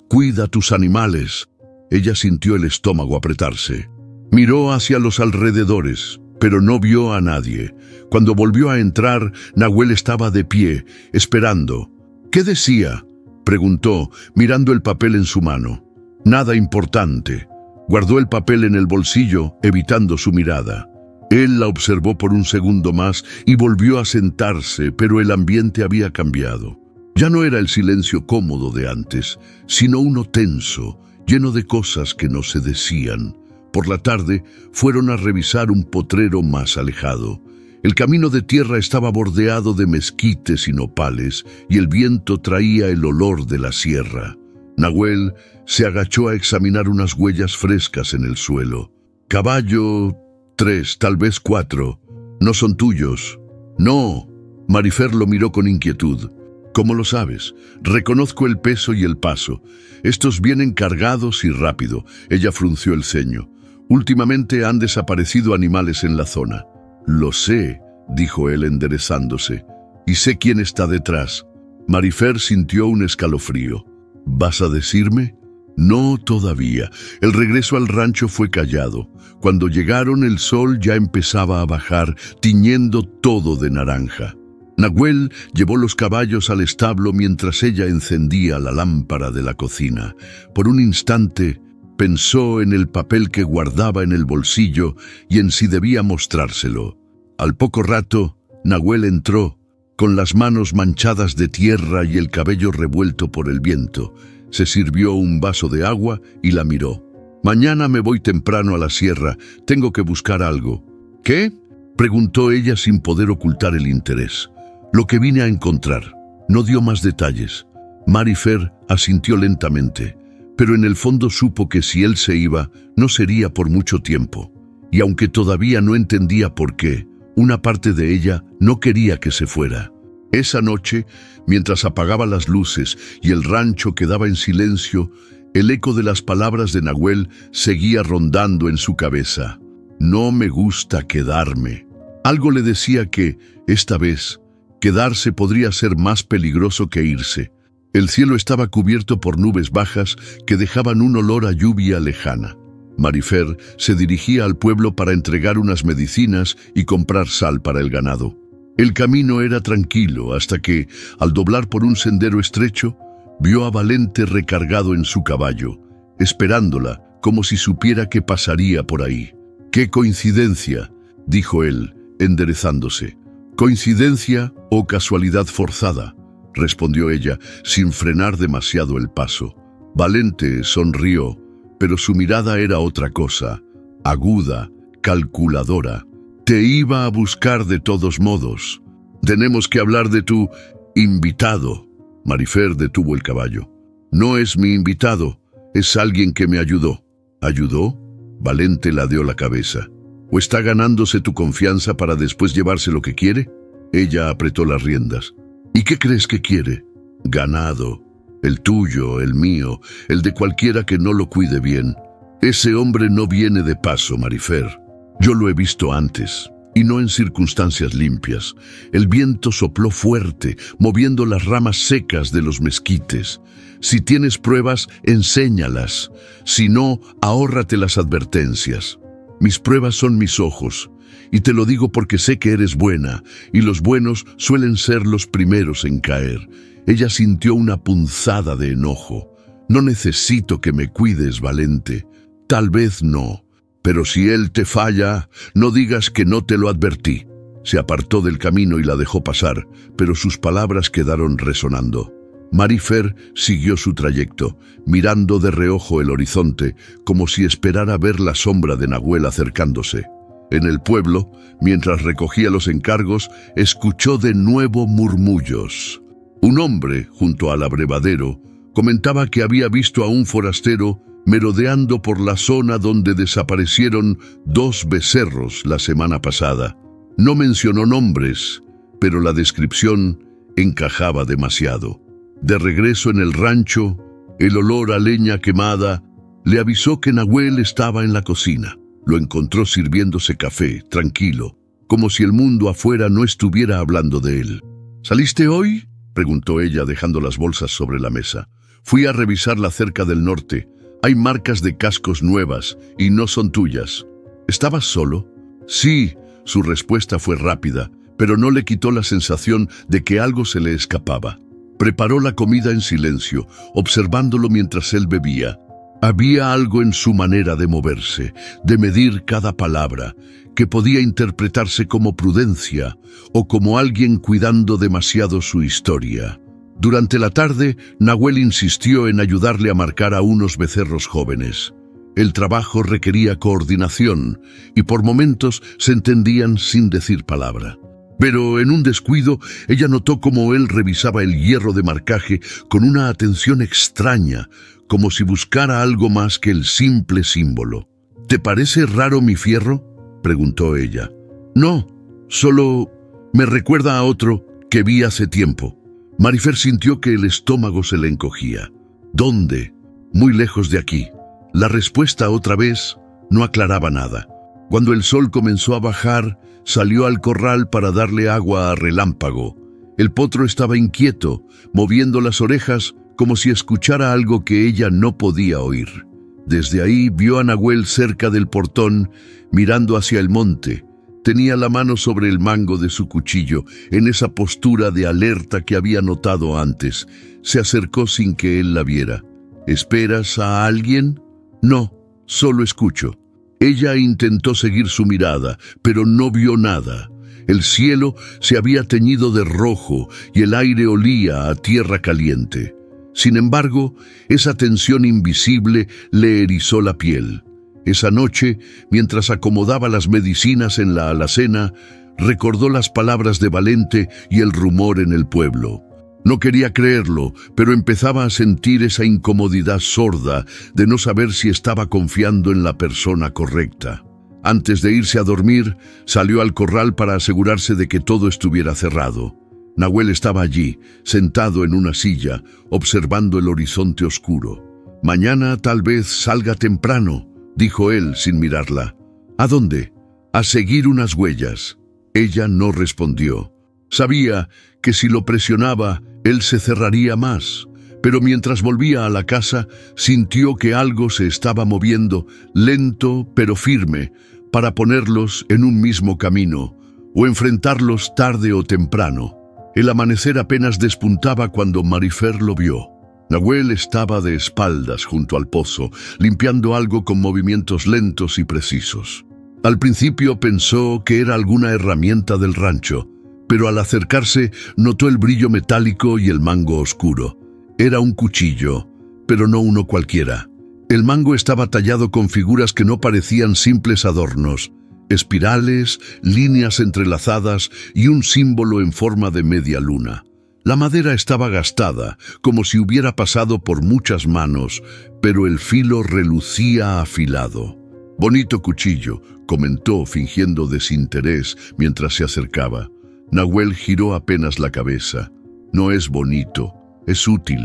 Speaker 1: Cuida tus animales». Ella sintió el estómago apretarse. Miró hacia los alrededores, pero no vio a nadie. Cuando volvió a entrar, Nahuel estaba de pie, esperando. «¿Qué decía?», preguntó, mirando el papel en su mano. «Nada importante». Guardó el papel en el bolsillo, evitando su mirada. Él la observó por un segundo más y volvió a sentarse, pero el ambiente había cambiado. Ya no era el silencio cómodo de antes, sino uno tenso, lleno de cosas que no se decían. Por la tarde fueron a revisar un potrero más alejado. El camino de tierra estaba bordeado de mezquites y nopales, y el viento traía el olor de la sierra. Nahuel se agachó a examinar unas huellas frescas en el suelo. «Caballo 3, tal vez 4. ¿No son tuyos?» «No». Marifer lo miró con inquietud. «¿Cómo lo sabes?» «Reconozco el peso y el paso. Estos vienen cargados y rápido». Ella frunció el ceño. «Últimamente han desaparecido animales en la zona». «Lo sé», dijo él enderezándose, «y sé quién está detrás». Marifer sintió un escalofrío. «¿Vas a decirme?» «No todavía». El regreso al rancho fue callado. Cuando llegaron, el sol ya empezaba a bajar, tiñendo todo de naranja. Nahuel llevó los caballos al establo mientras ella encendía la lámpara de la cocina. Por un instante pensó en el papel que guardaba en el bolsillo y en si debía mostrárselo. Al poco rato, Nahuel entró, con las manos manchadas de tierra y el cabello revuelto por el viento. Se sirvió un vaso de agua y la miró. «Mañana me voy temprano a la sierra. Tengo que buscar algo». «¿Qué?», preguntó ella sin poder ocultar el interés. «Lo que vine a encontrar». No dio más detalles. Marifer asintió lentamente, pero en el fondo supo que si él se iba, no sería por mucho tiempo. Y aunque todavía no entendía por qué, una parte de ella no quería que se fuera. Esa noche, mientras apagaba las luces y el rancho quedaba en silencio, el eco de las palabras de Nahuel seguía rondando en su cabeza. «No me gusta quedarme». Algo le decía que, esta vez, quedarse podría ser más peligroso que irse. El cielo estaba cubierto por nubes bajas que dejaban un olor a lluvia lejana. Marifer se dirigía al pueblo para entregar unas medicinas y comprar sal para el ganado. El camino era tranquilo hasta que, al doblar por un sendero estrecho, vio a Valente recargado en su caballo, esperándola como si supiera que pasaría por ahí. «¡Qué coincidencia!», dijo él, enderezándose. «¿Coincidencia o casualidad forzada?», respondió ella, sin frenar demasiado el paso. Valente sonrió, pero su mirada era otra cosa, aguda, calculadora. «Te iba a buscar de todos modos. Tenemos que hablar de tu invitado». Marifer detuvo el caballo. «No es mi invitado, es alguien que me ayudó». «¿Ayudó?», Valente ladeó la cabeza. «¿O está ganándose tu confianza para después llevarse lo que quiere?». Ella apretó las riendas. «¿Y qué crees que quiere?». «Ganado. El tuyo, el mío, el de cualquiera que no lo cuide bien. Ese hombre no viene de paso, Marifer. Yo lo he visto antes, y no en circunstancias limpias. El viento sopló fuerte, moviendo las ramas secas de los mezquites. Si tienes pruebas, enséñalas. Si no, ahórrate las advertencias. Mis pruebas son mis ojos, y te lo digo porque sé que eres buena, y los buenos suelen ser los primeros en caer». Ella sintió una punzada de enojo. «No necesito que me cuides, Valente. Tal vez no. Pero si él te falla, no digas que no te lo advertí». Se apartó del camino y la dejó pasar, pero sus palabras quedaron resonando. Marifer siguió su trayecto, mirando de reojo el horizonte, como si esperara ver la sombra de Nahuel acercándose. En el pueblo, mientras recogía los encargos, escuchó de nuevo murmullos. Un hombre, junto al abrevadero, comentaba que había visto a un forastero merodeando por la zona donde desaparecieron 2 becerros la semana pasada. No mencionó nombres, pero la descripción encajaba demasiado. De regreso en el rancho, el olor a leña quemada le avisó que Nahuel estaba en la cocina. Lo encontró sirviéndose café, tranquilo, como si el mundo afuera no estuviera hablando de él. ¿Saliste hoy?, preguntó ella dejando las bolsas sobre la mesa. Fui a revisar la cerca del norte. Hay marcas de cascos nuevas y no son tuyas. ¿Estabas solo? Sí, su respuesta fue rápida, pero no le quitó la sensación de que algo se le escapaba. Preparó la comida en silencio, observándolo mientras él bebía. Había algo en su manera de moverse, de medir cada palabra, que podía interpretarse como prudencia o como alguien cuidando demasiado su historia. Durante la tarde, Nahuel insistió en ayudarle a marcar a unos becerros jóvenes. El trabajo requería coordinación y por momentos se entendían sin decir palabra. Pero en un descuido, ella notó cómo él revisaba el hierro de marcaje con una atención extraña, como si buscara algo más que el simple símbolo. ¿Te parece raro mi fierro?, preguntó ella. No, solo me recuerda a otro que vi hace tiempo. Marifer sintió que el estómago se le encogía. ¿Dónde? Muy lejos de aquí. La respuesta otra vez no aclaraba nada. Cuando el sol comenzó a bajar, salió al corral para darle agua a Relámpago. El potro estaba inquieto, moviendo las orejas como si escuchara algo que ella no podía oír. Desde ahí vio a Nahuel cerca del portón, mirando hacia el monte. Tenía la mano sobre el mango de su cuchillo, en esa postura de alerta que había notado antes. Se acercó sin que él la viera. ¿Esperas a alguien? No, solo escucho. Ella intentó seguir su mirada, pero no vio nada. El cielo se había teñido de rojo y el aire olía a tierra caliente. Sin embargo, esa tensión invisible le erizó la piel. Esa noche, mientras acomodaba las medicinas en la alacena, recordó las palabras de Valente y el rumor en el pueblo. No quería creerlo, pero empezaba a sentir esa incomodidad sorda de no saber si estaba confiando en la persona correcta. Antes de irse a dormir, salió al corral para asegurarse de que todo estuviera cerrado. Nahuel estaba allí, sentado en una silla, observando el horizonte oscuro. «Mañana tal vez salga temprano», dijo él sin mirarla. «¿A dónde?» «A seguir unas huellas». Ella no respondió. Sabía que si lo presionaba, él se cerraría más, pero mientras volvía a la casa, sintió que algo se estaba moviendo, lento pero firme, para ponerlos en un mismo camino, o enfrentarlos tarde o temprano. El amanecer apenas despuntaba cuando Marifer lo vio. Nahuel estaba de espaldas junto al pozo, limpiando algo con movimientos lentos y precisos. Al principio pensó que era alguna herramienta del rancho, pero al acercarse notó el brillo metálico y el mango oscuro. Era un cuchillo, pero no uno cualquiera. El mango estaba tallado con figuras que no parecían simples adornos, espirales, líneas entrelazadas y un símbolo en forma de media luna. La madera estaba gastada, como si hubiera pasado por muchas manos, pero el filo relucía afilado. «Bonito cuchillo», comentó fingiendo desinterés mientras se acercaba. Nahuel giró apenas la cabeza. «No es bonito, es útil».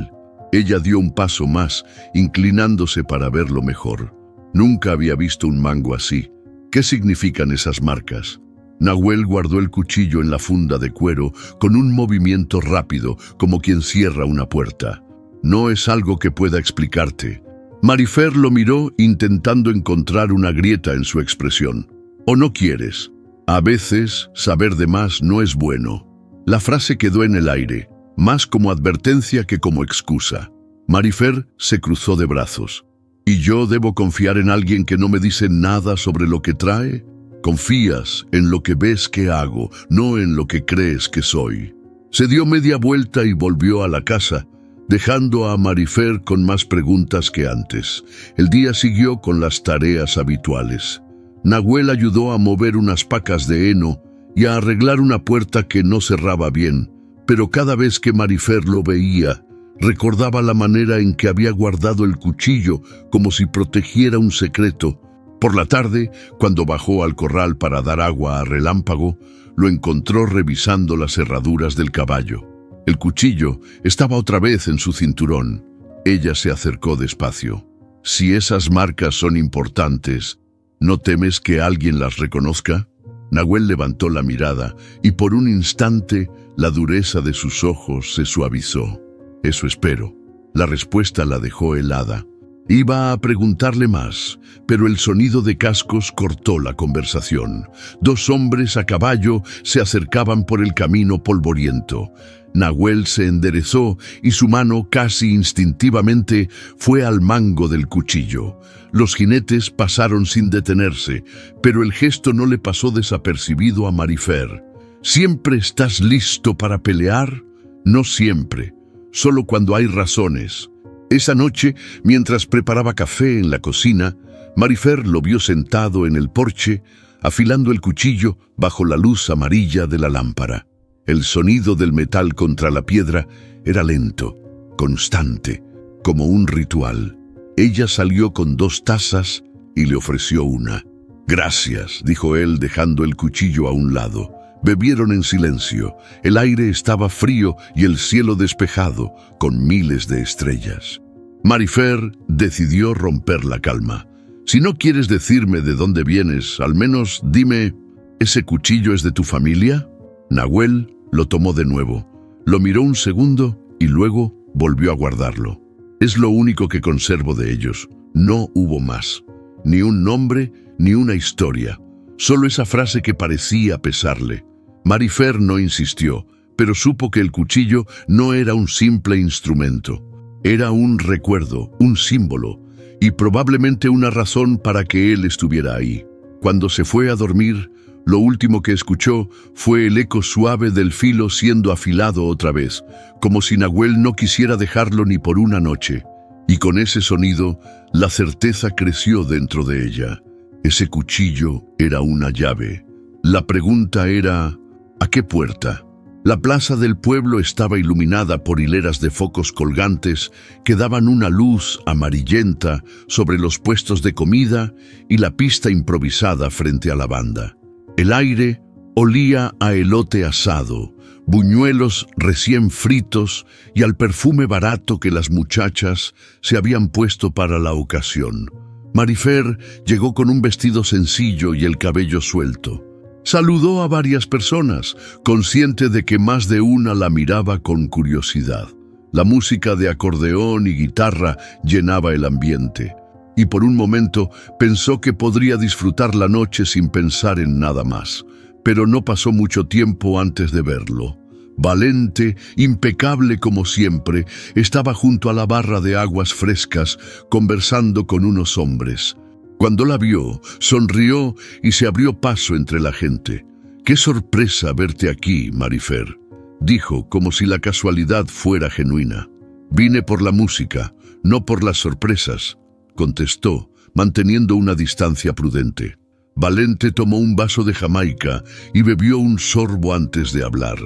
Speaker 1: Ella dio un paso más, inclinándose para verlo mejor. Nunca había visto un mango así. ¿Qué significan esas marcas? Nahuel guardó el cuchillo en la funda de cuero con un movimiento rápido, como quien cierra una puerta. «No es algo que pueda explicarte». Marifer lo miró intentando encontrar una grieta en su expresión. «¿O no quieres?» «A veces, saber de más no es bueno». La frase quedó en el aire, más como advertencia que como excusa. Marifer se cruzó de brazos. «¿Y yo debo confiar en alguien que no me dice nada sobre lo que trae?» Confías en lo que ves que hago, no en lo que crees que soy. Se dio media vuelta y volvió a la casa, dejando a Marifer con más preguntas que antes. El día siguió con las tareas habituales. Nahuel ayudó a mover unas pacas de heno y a arreglar una puerta que no cerraba bien, pero cada vez que Marifer lo veía, recordaba la manera en que había guardado el cuchillo como si protegiera un secreto. Por la tarde, cuando bajó al corral para dar agua a Relámpago, lo encontró revisando las herraduras del caballo. El cuchillo estaba otra vez en su cinturón. Ella se acercó despacio. «Si esas marcas son importantes, ¿no temes que alguien las reconozca?» Nahuel levantó la mirada y por un instante la dureza de sus ojos se suavizó. «Eso espero». La respuesta la dejó helada. Iba a preguntarle más, pero el sonido de cascos cortó la conversación. Dos hombres a caballo se acercaban por el camino polvoriento. Nahuel se enderezó y su mano casi instintivamente fue al mango del cuchillo. Los jinetes pasaron sin detenerse, pero el gesto no le pasó desapercibido a Marifer. ¿Siempre estás listo para pelear? No siempre, solo cuando hay razones. Esa noche, mientras preparaba café en la cocina, Marifer lo vio sentado en el porche, afilando el cuchillo bajo la luz amarilla de la lámpara. El sonido del metal contra la piedra era lento, constante, como un ritual. Ella salió con 2 tazas y le ofreció una. «Gracias», dijo él dejando el cuchillo a un lado. Bebieron en silencio. El aire estaba frío y el cielo despejado, con miles de estrellas. Marifer decidió romper la calma. «Si no quieres decirme de dónde vienes, al menos dime, ¿ese cuchillo es de tu familia?» Nahuel lo tomó de nuevo. Lo miró un segundo y luego volvió a guardarlo. «Es lo único que conservo de ellos. No hubo más. Ni un nombre, ni una historia. Solo esa frase que parecía pesarle». Marifer no insistió, pero supo que el cuchillo no era un simple instrumento. Era un recuerdo, un símbolo, y probablemente una razón para que él estuviera ahí. Cuando se fue a dormir, lo último que escuchó fue el eco suave del filo siendo afilado otra vez, como si Nahuel no quisiera dejarlo ni por una noche. Y con ese sonido, la certeza creció dentro de ella. Ese cuchillo era una llave. La pregunta era, ¿a qué puerta? La plaza del pueblo estaba iluminada por hileras de focos colgantes que daban una luz amarillenta sobre los puestos de comida y la pista improvisada frente a la banda. El aire olía a elote asado, buñuelos recién fritos y al perfume barato que las muchachas se habían puesto para la ocasión. Marifer llegó con un vestido sencillo y el cabello suelto. Saludó a varias personas, consciente de que más de una la miraba con curiosidad. La música de acordeón y guitarra llenaba el ambiente, y por un momento pensó que podría disfrutar la noche sin pensar en nada más. Pero no pasó mucho tiempo antes de verlo. Valente, impecable como siempre, estaba junto a la barra de aguas frescas, conversando con unos hombres. Cuando la vio, sonrió y se abrió paso entre la gente. «Qué sorpresa verte aquí, Marifer», dijo, como si la casualidad fuera genuina. «Vine por la música, no por las sorpresas», contestó, manteniendo una distancia prudente. Valente tomó un vaso de Jamaica y bebió un sorbo antes de hablar.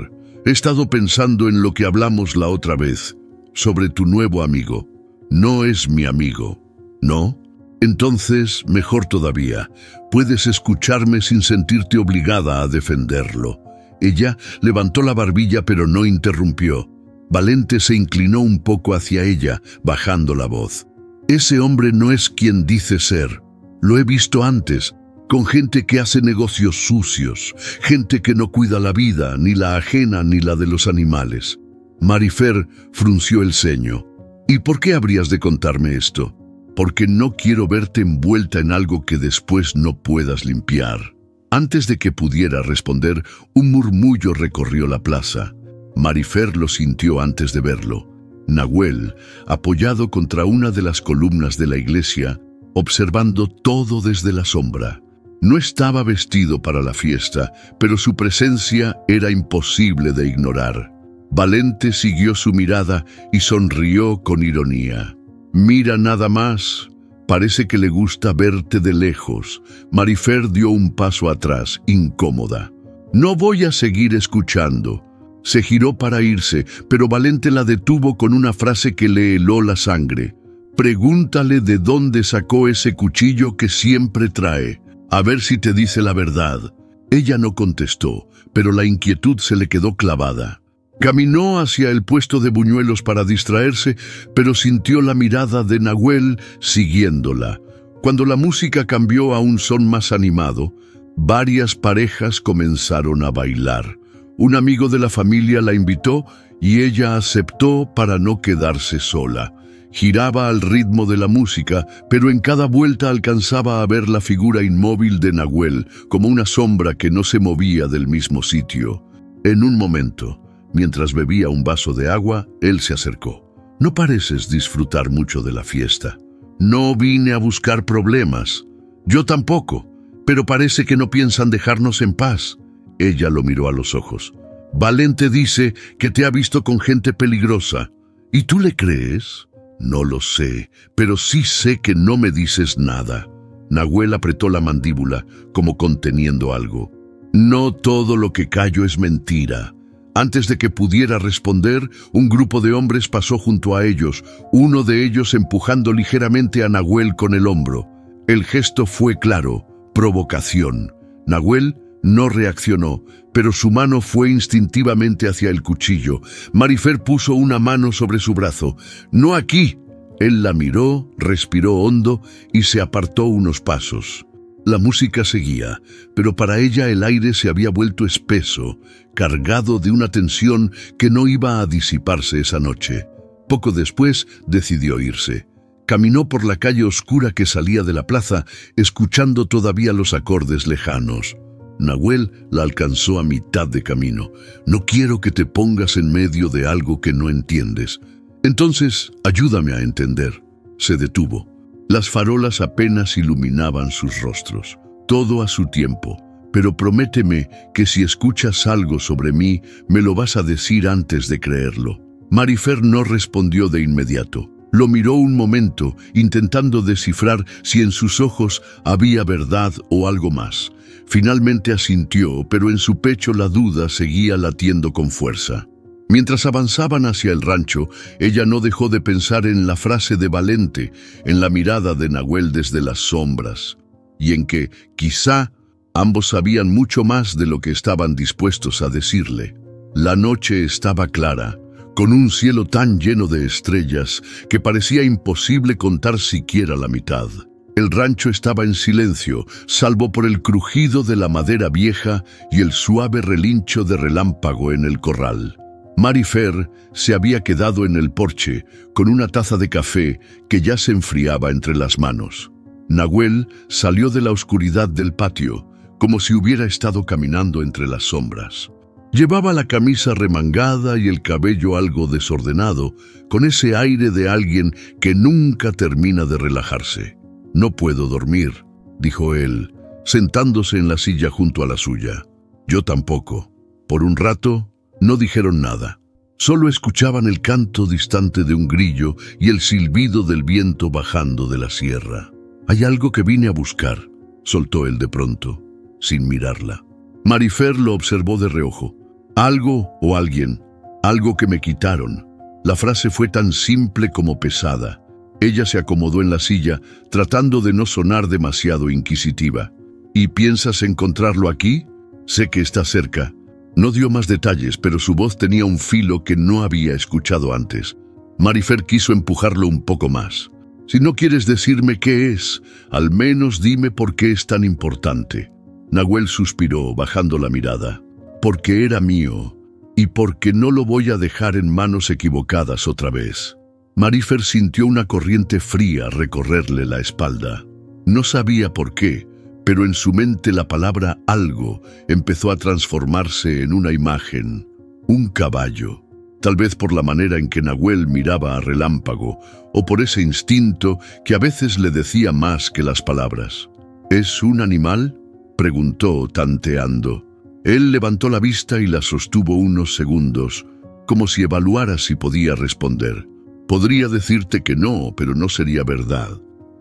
Speaker 1: «He estado pensando en lo que hablamos la otra vez, sobre tu nuevo amigo. No es mi amigo, ¿no? Entonces, mejor todavía, puedes escucharme sin sentirte obligada a defenderlo». Ella levantó la barbilla pero no interrumpió. Valente se inclinó un poco hacia ella, bajando la voz. «Ese hombre no es quien dice ser. Lo he visto antes, con gente que hace negocios sucios, gente que no cuida la vida, ni la ajena ni la de los animales». Marifer frunció el ceño. «¿Y por qué habrías de contarme esto?» «Porque no quiero verte envuelta en algo que después no puedas limpiar». Antes de que pudiera responder, un murmullo recorrió la plaza. Marifer lo sintió antes de verlo. Nahuel, apoyado contra una de las columnas de la iglesia, observando todo desde la sombra. No estaba vestido para la fiesta, pero su presencia era imposible de ignorar. Valente siguió su mirada y sonrió con ironía. «Mira nada más. Parece que le gusta verte de lejos». Marifer dio un paso atrás, incómoda. «No voy a seguir escuchando». Se giró para irse, pero Valente la detuvo con una frase que le heló la sangre. «Pregúntale de dónde sacó ese cuchillo que siempre trae. A ver si te dice la verdad». Ella no contestó, pero la inquietud se le quedó clavada. Caminó hacia el puesto de buñuelos para distraerse, pero sintió la mirada de Nahuel siguiéndola. Cuando la música cambió a un son más animado, varias parejas comenzaron a bailar. Un amigo de la familia la invitó y ella aceptó para no quedarse sola. Giraba al ritmo de la música, pero en cada vuelta alcanzaba a ver la figura inmóvil de Nahuel, como una sombra que no se movía del mismo sitio. En un momento, mientras bebía un vaso de agua, él se acercó. «No pareces disfrutar mucho de la fiesta». «No vine a buscar problemas». «Yo tampoco, pero parece que no piensan dejarnos en paz». Ella lo miró a los ojos. «Valente dice que te ha visto con gente peligrosa. ¿Y tú le crees?» «No lo sé, pero sí sé que no me dices nada». Nahuel apretó la mandíbula, como conteniendo algo. «No todo lo que callo es mentira». Antes de que pudiera responder, un grupo de hombres pasó junto a ellos, uno de ellos empujando ligeramente a Nahuel con el hombro. El gesto fue claro: provocación. Nahuel no reaccionó, pero su mano fue instintivamente hacia el cuchillo. Marifer puso una mano sobre su brazo. «No aquí». Él la miró, respiró hondo y se apartó unos pasos. La música seguía, pero para ella el aire se había vuelto espeso, cargado de una tensión que no iba a disiparse esa noche. Poco después decidió irse. Caminó por la calle oscura que salía de la plaza, escuchando todavía los acordes lejanos. Nahuel la alcanzó a mitad de camino. «No quiero que te pongas en medio de algo que no entiendes. Entonces, ayúdame a entender». Se detuvo. Las farolas apenas iluminaban sus rostros. «Todo a su tiempo. Pero prométeme que si escuchas algo sobre mí, me lo vas a decir antes de creerlo». Marifer no respondió de inmediato. Lo miró un momento, intentando descifrar si en sus ojos había verdad o algo más. Finalmente asintió, pero en su pecho la duda seguía latiendo con fuerza. Mientras avanzaban hacia el rancho, ella no dejó de pensar en la frase de Valente, en la mirada de Nahuel desde las sombras, y en que, quizá, ambos sabían mucho más de lo que estaban dispuestos a decirle. La noche estaba clara, con un cielo tan lleno de estrellas que parecía imposible contar siquiera la mitad. El rancho estaba en silencio, salvo por el crujido de la madera vieja y el suave relincho de relámpago en el corral. Marifer se había quedado en el porche con una taza de café que ya se enfriaba entre las manos. Nahuel salió de la oscuridad del patio, como si hubiera estado caminando entre las sombras. Llevaba la camisa remangada y el cabello algo desordenado, con ese aire de alguien que nunca termina de relajarse. «No puedo dormir», dijo él, sentándose en la silla junto a la suya. «Yo tampoco». Por un rato no dijeron nada. Solo escuchaban el canto distante de un grillo y el silbido del viento bajando de la sierra. «Hay algo que vine a buscar», soltó él de pronto, sin mirarla. Marifer lo observó de reojo. «Algo o alguien, algo que me quitaron». La frase fue tan simple como pesada. Ella se acomodó en la silla, tratando de no sonar demasiado inquisitiva. «¿Y piensas encontrarlo aquí? Sé que está cerca». No dio más detalles, pero su voz tenía un filo que no había escuchado antes. Marifer quiso empujarlo un poco más. «Si no quieres decirme qué es, al menos dime por qué es tan importante». Nahuel suspiró, bajando la mirada. «Porque era mío, y porque no lo voy a dejar en manos equivocadas otra vez». Marifer sintió una corriente fría recorrerle la espalda. No sabía por qué, pero en su mente la palabra algo empezó a transformarse en una imagen. Un caballo. Tal vez por la manera en que Nahuel miraba a Relámpago, o por ese instinto que a veces le decía más que las palabras. «¿Es un animal?», preguntó, tanteando. Él levantó la vista y la sostuvo unos segundos, como si evaluara si podía responder. Podría decirte que no, pero no sería verdad.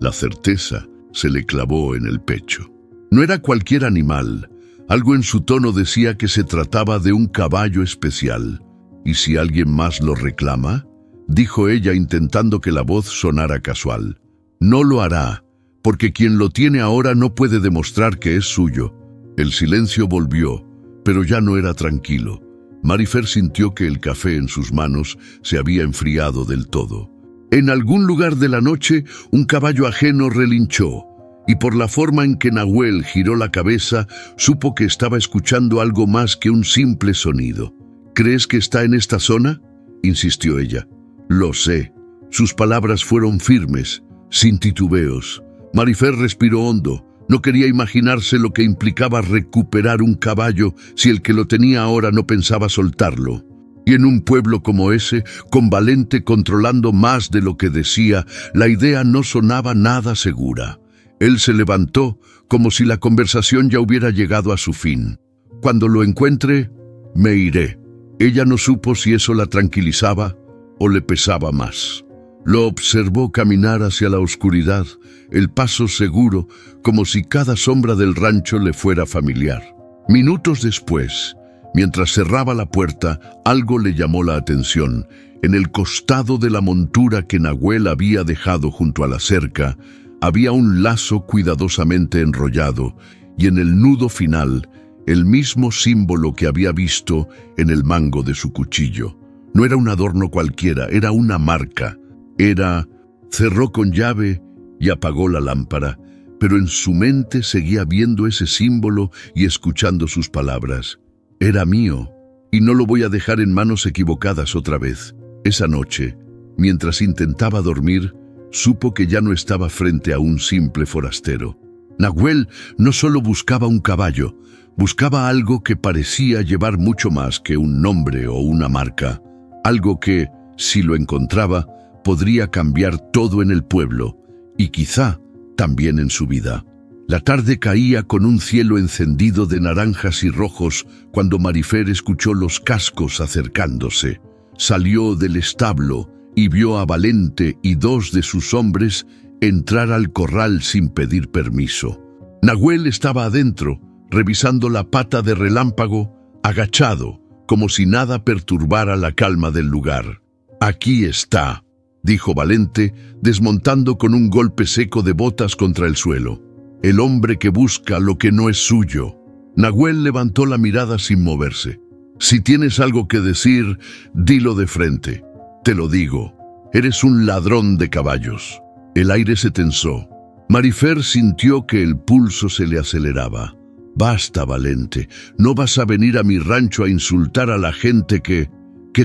Speaker 1: La certeza se le clavó en el pecho. No era cualquier animal. Algo en su tono decía que se trataba de un caballo especial. ¿Y si alguien más lo reclama?, dijo ella, intentando que la voz sonara casual. No lo hará, porque quien lo tiene ahora no puede demostrar que es suyo. El silencio volvió, pero ya no era tranquilo. Marifer sintió que el café en sus manos se había enfriado del todo. En algún lugar de la noche, un caballo ajeno relinchó, y por la forma en que Nahuel giró la cabeza, supo que estaba escuchando algo más que un simple sonido. ¿Crees que está en esta zona?, insistió ella. Lo sé. Sus palabras fueron firmes, sin titubeos. Marifer respiró hondo. No quería imaginarse lo que implicaba recuperar un caballo si el que lo tenía ahora no pensaba soltarlo. Y en un pueblo como ese, con Valente controlando más de lo que decía, la idea no sonaba nada segura. Él se levantó, como si la conversación ya hubiera llegado a su fin. Cuando lo encuentre, me iré. Ella no supo si eso la tranquilizaba o le pesaba más. Lo observó caminar hacia la oscuridad, el paso seguro, como si cada sombra del rancho le fuera familiar. Minutos después, mientras cerraba la puerta, algo le llamó la atención. En el costado de la montura que Nahuel había dejado junto a la cerca, había un lazo cuidadosamente enrollado, y en el nudo final, el mismo símbolo que había visto en el mango de su cuchillo. No era un adorno cualquiera, era una marca. Cerró con llave y apagó la lámpara, pero en su mente seguía viendo ese símbolo y escuchando sus palabras. Era mío, y no lo voy a dejar en manos equivocadas otra vez. Esa noche, mientras intentaba dormir, supo que ya no estaba frente a un simple forastero. Nahuel no solo buscaba un caballo, buscaba algo que parecía llevar mucho más que un nombre o una marca. Algo que, si lo encontraba, podría cambiar todo en el pueblo, y quizá también en su vida. La tarde caía con un cielo encendido de naranjas y rojos cuando Marifer escuchó los cascos acercándose. Salió del establo y vio a Valente y 2 de sus hombres entrar al corral sin pedir permiso. Nahuel estaba adentro, revisando la pata de Relámpago, agachado, como si nada perturbara la calma del lugar. «Aquí está», dijo Valente, desmontando con un golpe seco de botas contra el suelo. «El hombre que busca lo que no es suyo». Nahuel levantó la mirada sin moverse. «Si tienes algo que decir, dilo de frente. Te lo digo. Eres un ladrón de caballos». El aire se tensó. Marifer sintió que el pulso se le aceleraba. «Basta, Valente. No vas a venir a mi rancho a insultar a la gente que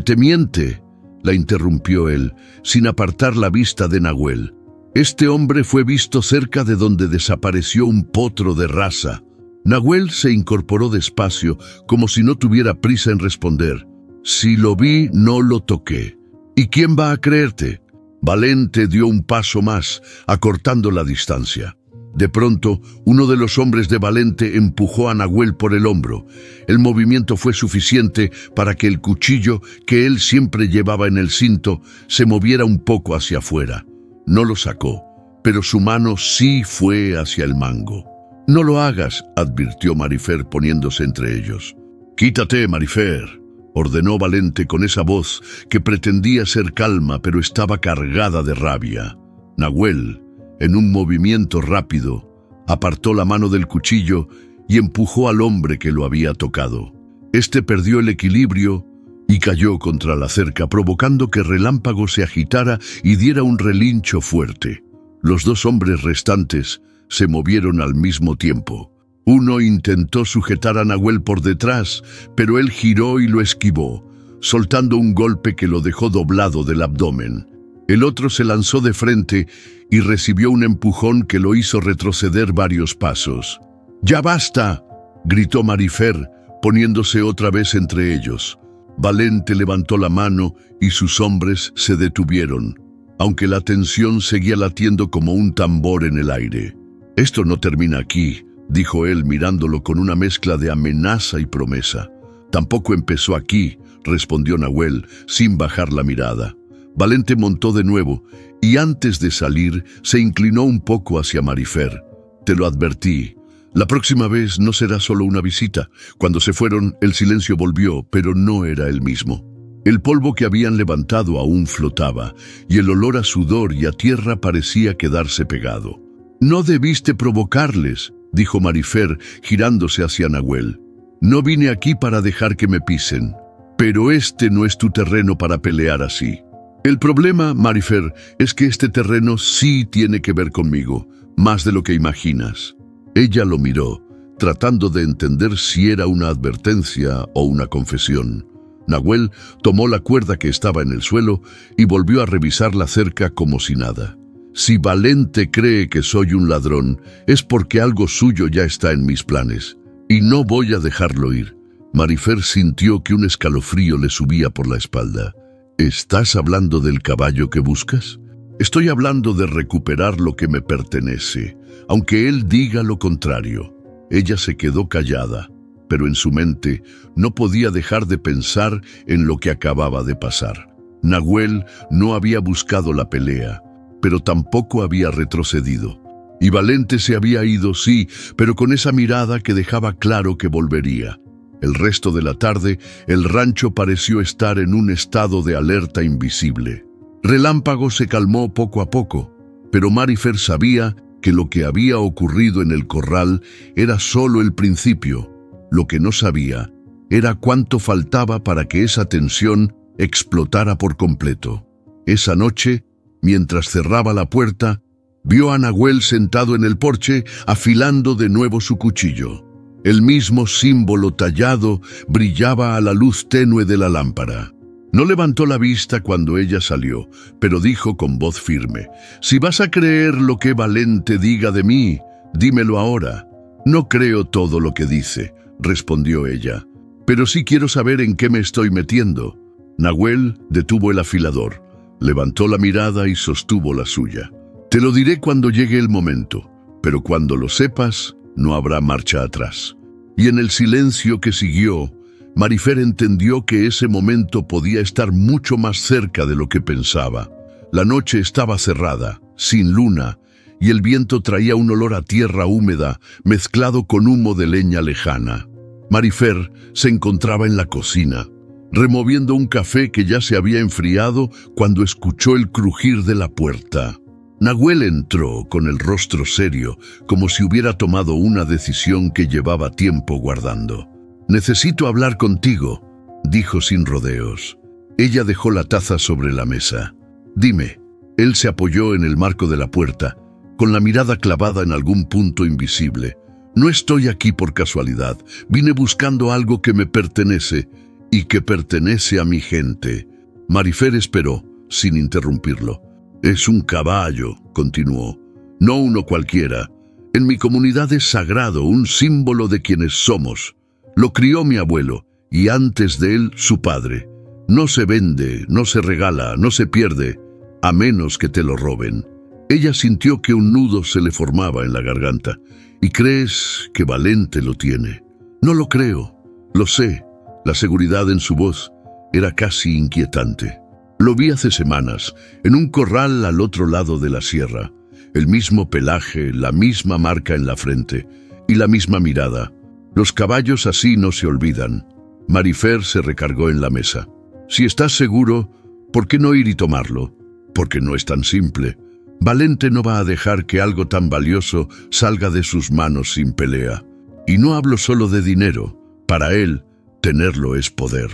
Speaker 1: te miente», la interrumpió él, sin apartar la vista de Nahuel. «Este hombre fue visto cerca de donde desapareció un potro de raza». Nahuel se incorporó despacio, como si no tuviera prisa en responder. «Si lo vi, no lo toqué. ¿Y quién va a creerte?» Valente dio un paso más, acortando la distancia. De pronto, uno de los hombres de Valente empujó a Nahuel por el hombro. El movimiento fue suficiente para que el cuchillo, que él siempre llevaba en el cinto, se moviera un poco hacia afuera. No lo sacó, pero su mano sí fue hacia el mango. «No lo hagas», advirtió Marifer poniéndose entre ellos. «Quítate, Marifer», ordenó Valente con esa voz que pretendía ser calma, pero estaba cargada de rabia. Nahuel, en un movimiento rápido, apartó la mano del cuchillo y empujó al hombre que lo había tocado. Este perdió el equilibrio y cayó contra la cerca, provocando que Relámpago se agitara y diera un relincho fuerte. Los 2 hombres restantes se movieron al mismo tiempo. Uno intentó sujetar a Nahuel por detrás, pero él giró y lo esquivó, soltando un golpe que lo dejó doblado del abdomen. El otro se lanzó de frente y recibió un empujón que lo hizo retroceder varios pasos. «¡Ya basta!», gritó Marifer, poniéndose otra vez entre ellos. Valente levantó la mano y sus hombres se detuvieron, aunque la tensión seguía latiendo como un tambor en el aire. «Esto no termina aquí», dijo él mirándolo con una mezcla de amenaza y promesa. Tampoco empezó aquí, respondió Nahuel, sin bajar la mirada. Valente montó de nuevo, y antes de salir, se inclinó un poco hacia Marifer. Te lo advertí. La próxima vez no será solo una visita. Cuando se fueron, el silencio volvió, pero no era el mismo. El polvo que habían levantado aún flotaba, y el olor a sudor y a tierra parecía quedarse pegado. No debiste provocarles, dijo Marifer, girándose hacia Nahuel. No vine aquí para dejar que me pisen, pero este no es tu terreno para pelear así. El problema, Marifer, es que este terreno sí tiene que ver conmigo, más de lo que imaginas. Ella lo miró, tratando de entender si era una advertencia o una confesión. Nahuel tomó la cuerda que estaba en el suelo y volvió a revisar la cerca como si nada. Si Valente cree que soy un ladrón, es porque algo suyo ya está en mis planes, y no voy a dejarlo ir. Marifer sintió que un escalofrío le subía por la espalda. ¿Estás hablando del caballo que buscas? Estoy hablando de recuperar lo que me pertenece, aunque él diga lo contrario. Ella se quedó callada, pero en su mente no podía dejar de pensar en lo que acababa de pasar. Nahuel no había buscado la pelea, pero tampoco había retrocedido. Y Valente se había ido, sí, pero con esa mirada que dejaba claro que volvería. El resto de la tarde, el rancho pareció estar en un estado de alerta invisible. Relámpago se calmó poco a poco, pero Marifer sabía que lo que había ocurrido en el corral era solo el principio. Lo que no sabía era cuánto faltaba para que esa tensión explotara por completo. Esa noche, mientras cerraba la puerta, vio a Nahuel sentado en el porche afilando de nuevo su cuchillo. El mismo símbolo tallado brillaba a la luz tenue de la lámpara. No levantó la vista cuando ella salió, pero dijo con voz firme: «Si vas a creer lo que Valente diga de mí, dímelo ahora». «No creo todo lo que dice», respondió ella, «pero sí quiero saber en qué me estoy metiendo». Nahuel detuvo el afilador, levantó la mirada y sostuvo la suya. «Te lo diré cuando llegue el momento, pero cuando lo sepas, no habrá marcha atrás». Y en el silencio que siguió, Marifer entendió que ese momento podía estar mucho más cerca de lo que pensaba. La noche estaba cerrada, sin luna, y el viento traía un olor a tierra húmeda mezclado con humo de leña lejana. Marifer se encontraba en la cocina, removiendo un café que ya se había enfriado cuando escuchó el crujir de la puerta. Nahuel entró con el rostro serio, como si hubiera tomado una decisión que llevaba tiempo guardando. «Necesito hablar contigo», dijo sin rodeos. Ella dejó la taza sobre la mesa. «Dime». Él se apoyó en el marco de la puerta, con la mirada clavada en algún punto invisible. «No estoy aquí por casualidad. Vine buscando algo que me pertenece y que pertenece a mi gente». Marifer esperó, sin interrumpirlo. «Es un caballo», continuó, «no uno cualquiera. En mi comunidad es sagrado, un símbolo de quienes somos. Lo crió mi abuelo, y antes de él su padre. No se vende, no se regala, no se pierde, a menos que te lo roben». Ella sintió que un nudo se le formaba en la garganta. «¿Y crees que Valente lo tiene?» «No lo creo, lo sé». La seguridad en su voz era casi inquietante. «Lo vi hace semanas, en un corral al otro lado de la sierra. El mismo pelaje, la misma marca en la frente y la misma mirada. Los caballos así no se olvidan». Marifer se recargó en la mesa. «Si estás seguro, ¿por qué no ir y tomarlo?» «Porque no es tan simple. Valente no va a dejar que algo tan valioso salga de sus manos sin pelea. Y no hablo solo de dinero. Para él, tenerlo es poder».